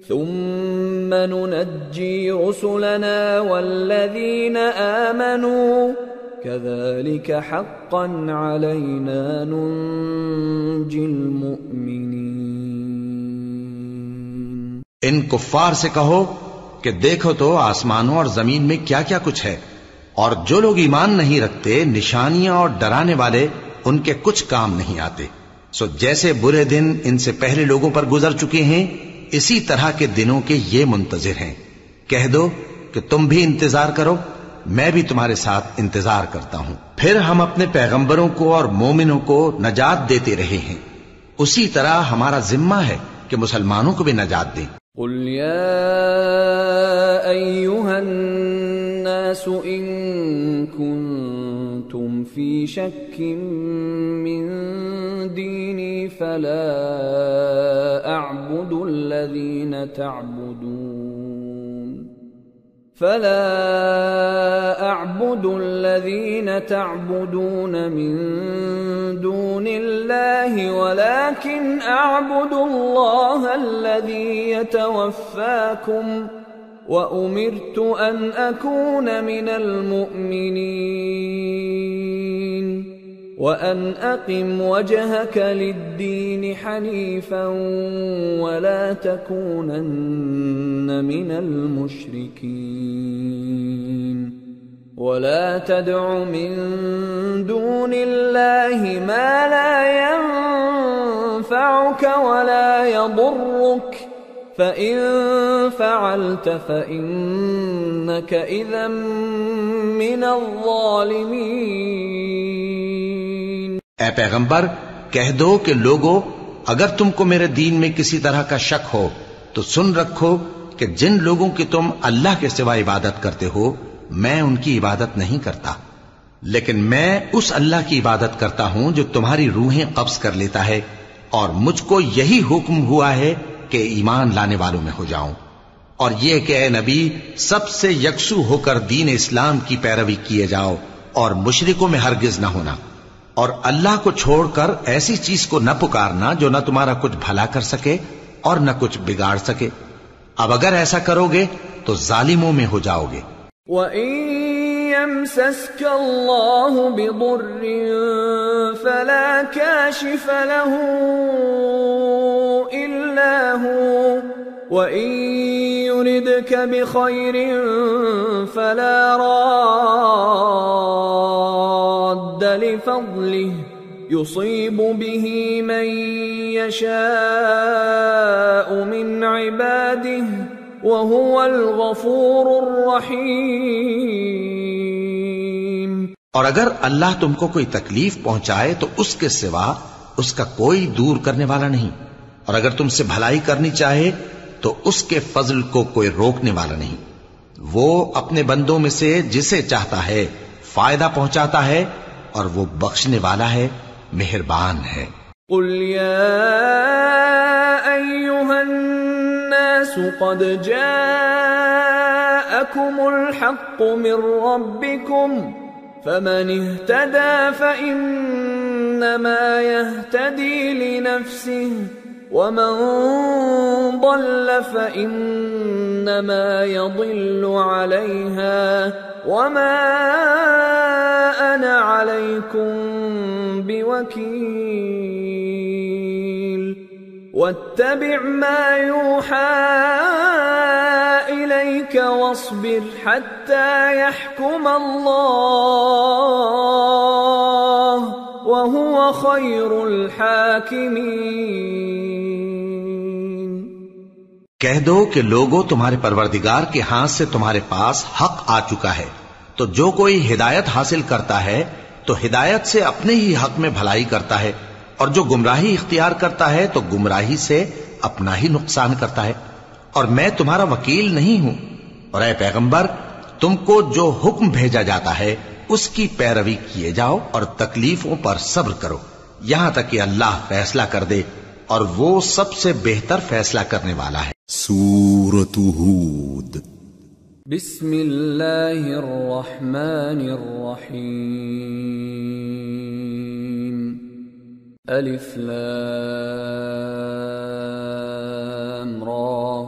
ثم ننجي رسلنا والذين آمنوا كذلك حقا علينا ننجي المؤمنين۔ ان کفار سے کہو کہ دیکھو تو آسمانوں اور زمین میں کیا کیا کچھ ہے، اور جو لوگ ایمان نہیں رکھتے نشانیاں اور ڈرانے والے ان کے کچھ کام نہیں آتے، سو جیسے برے دن ان سے پہلے لوگوں پر گزر چکے ہیں اسی طرح کے دنوں کے یہ منتظر ہیں۔ کہہ دو کہ تم بھی انتظار کرو، میں بھی تمہارے ساتھ انتظار کرتا ہوں، پھر ہم اپنے پیغمبروں کو اور مومنوں کو نجات دیتے رہے ہیں، اسی طرح ہمارا ذمہ ہے کہ مسلمانوں کو بھی نجات دیں۔ قل يا أيها الناس إن كنتم في شك من ديني فلا أعبد الذين تعبدون من دون الله ولكن أعبد الله الذي يتوفاكم وأمرت أن أكون من المؤمنين وأن أقم وجهك للدين حنيفا ولا تكونن من المشركين ولا تدع من دون الله ما لا ينفعك ولا يضرك فإن فعلت فإنك إذا من الظالمين۔ اے پیغمبر کہہ دو کہ لوگو اگر تم کو میرے دین میں کسی طرح کا شک ہو تو سن رکھو کہ جن لوگوں کی تم اللہ کے سوا عبادت کرتے ہو میں ان کی عبادت نہیں کرتا، لیکن میں اس اللہ کی عبادت کرتا ہوں جو تمہاری روحیں قبض کر لیتا ہے، اور مجھ کو یہی حکم ہوا ہے کہ ایمان لانے والوں میں ہو جاؤں، اور یہ کہ اے نبی سب سے یکسو ہو کر دین اسلام کی پیروی کیے جاؤ اور مشرکوں میں ہرگز نہ ہونا، اور اللہ کو چھوڑ کر ایسی چیز کو نہ پکارنا جو نہ تمہارا کچھ بھلا کر سکے اور نہ کچھ بگاڑ سکے، اب اگر ایسا کرو گے تو ظالموں میں ہو جاؤ گے۔ وَإِن يَمْسَسْكَ اللَّهُ بِضُرٍّ فَلَا كَاشِفَ لَهُ إِلَّا هُوَ وَإِن يُرِدْكَ بِخَيْرٍ فَلَا رَادَّ لِفَضْلِهِ يُصِيبُ بِهِ مَن يَشَاءُ مِنْ عِبَادِهِ وَهُوَ الْغَفُورُ الرَّحِيمُ۔ اور اگر اللہ تم کو کوئی تکلیف پہنچائے تو اس کے سوا اس کا کوئی دور کرنے والا نہیں، اور اگر تم سے بھلائی کرنی چاہے تو اس کے فضل کو کوئی روکنے والا نہیں، وہ اپنے بندوں میں سے جسے چاہتا ہے فائدہ پہنچاتا ہے اور وہ بخشنے والا ہے، مہربان ہے۔ قل يا أيها الناس قد جاءكم الحق من ربكم فمن اهتدى فإن فإنما يهتدي لنفسه ومن ضل فإنما يضل عليها وما أنا عليكم بوكيل واتبع ما يوحى إليك واصبر حتى يحكم الله وهو خير الحاکمین۔ کہہ دو کہ لوگوں تمہارے پروردگار کے ہاتھ سے تمہارے پاس حق آ چکا ہے، تو جو کوئی ہدایت حاصل کرتا ہے تو ہدایت سے اپنے ہی حق میں بھلائی کرتا ہے، اور جو گمراہی اختیار کرتا ہے تو گمراہی سے اپنا ہی نقصان کرتا ہے، اور میں تمہارا وکیل نہیں ہوں۔ اور اے پیغمبر، تم کو جو حکم بھیجا جاتا ہے اس کی پیروی کیے جاؤ اور تکلیفوں پر صبر کرو یہاں تک کہ اللہ فیصلہ کر دے، اور وہ سب سے بہتر فیصلہ کرنے والا ہے۔ سورة ہود۔ بسم اللہ الرحمن الرحیم۔ الف لام را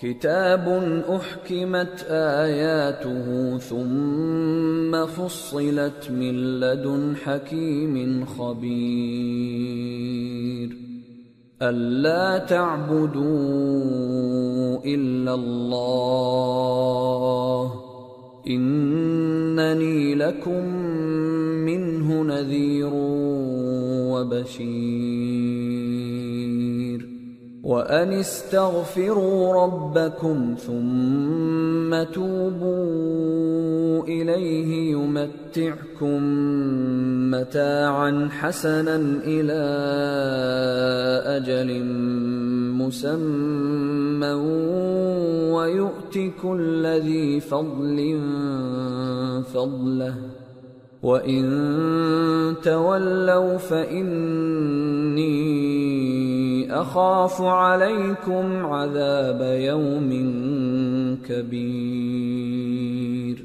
کتاب احکمت آیاته ثم فصلت من لدن حکیم خبیر ألا تعبدوا إلا الله إنني لكم منه نذير وبشير وأن استغفروا ربكم ثم توبوا إليه يمتعكم متاعا حسنا إلى أجل مسمى ويؤت كل ذي فضل فضله وَإِن تَوَلَّوْا فَإِنِّي أَخَافُ عَلَيْكُمْ عَذَابَ يَوْمٍ كَبِيرٍ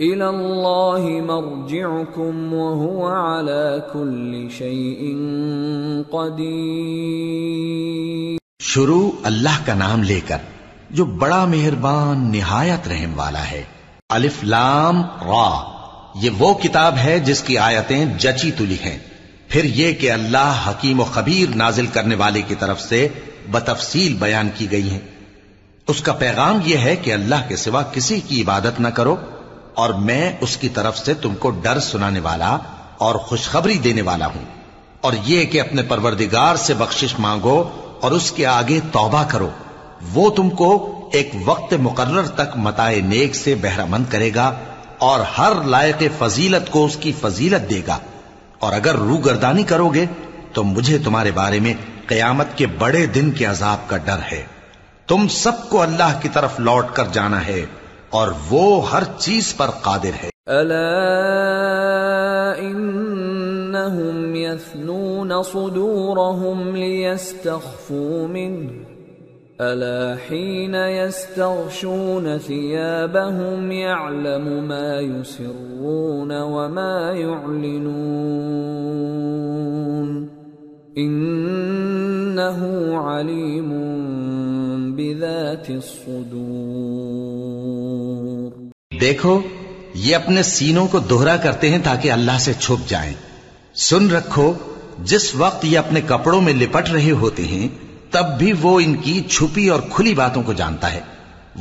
إِلَى اللَّهِ مَرْجِعُكُمْ وَهُوَ عَلَى كُلِّ شَيْءٍ قَدِيرٌ۔ شروع اللہ کا نام لے کر جو بڑا مہربان نہایت رحم والا ہے۔ الف لام را، یہ وہ کتاب ہے جس کی آیتیں جچی تلی ہیں۔ پھر یہ کہ اللہ حکیم و خبیر نازل کرنے والے کی طرف سے بتفصیل بیان کی گئی ہیں۔ اس کا پیغام یہ ہے کہ اللہ کے سوا کسی کی عبادت نہ کرو، اور میں اس کی طرف سے تم کو ڈر سنانے والا اور خوشخبری دینے والا ہوں، اور یہ کہ اپنے پروردگار سے بخشش مانگو اور اس کے آگے توبہ کرو، وہ تم کو ایک وقت مقرر تک متاع نیک سے بہرہ مند کرے گا اور ہر لائق فضیلت کو اس کی فضیلت دے گا، اور اگر روگردانی کرو گے تو مجھے تمہارے بارے میں قیامت کے بڑے دن کے عذاب کا ڈر ہے۔ تم سب کو اللہ کی طرف لوٹ کر جانا ہے اور وہ ہر چیز پر قادر ہے۔ الا انہم یثنون صدورہم لیستخفوا منہ ألا حين يستغشون ثيابهم يعلم ما يسرون وما يعلنون إنه عليم بذات الصدور۔ دیکھو، یہ اپنے سینوں کو دوہرا کرتے ہیں تاکہ اللہ سے چھپ جائیں۔ سن رکھو، جس وقت یہ اپنے کپڑوں میں لپٹ رہے ہوتے ہیں تب بھی وہ ان کی چھپی اور کھلی باتوں کو جانتا ہے،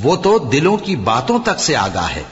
وہ تو دلوں کی باتوں تک سے آگاہ ہے۔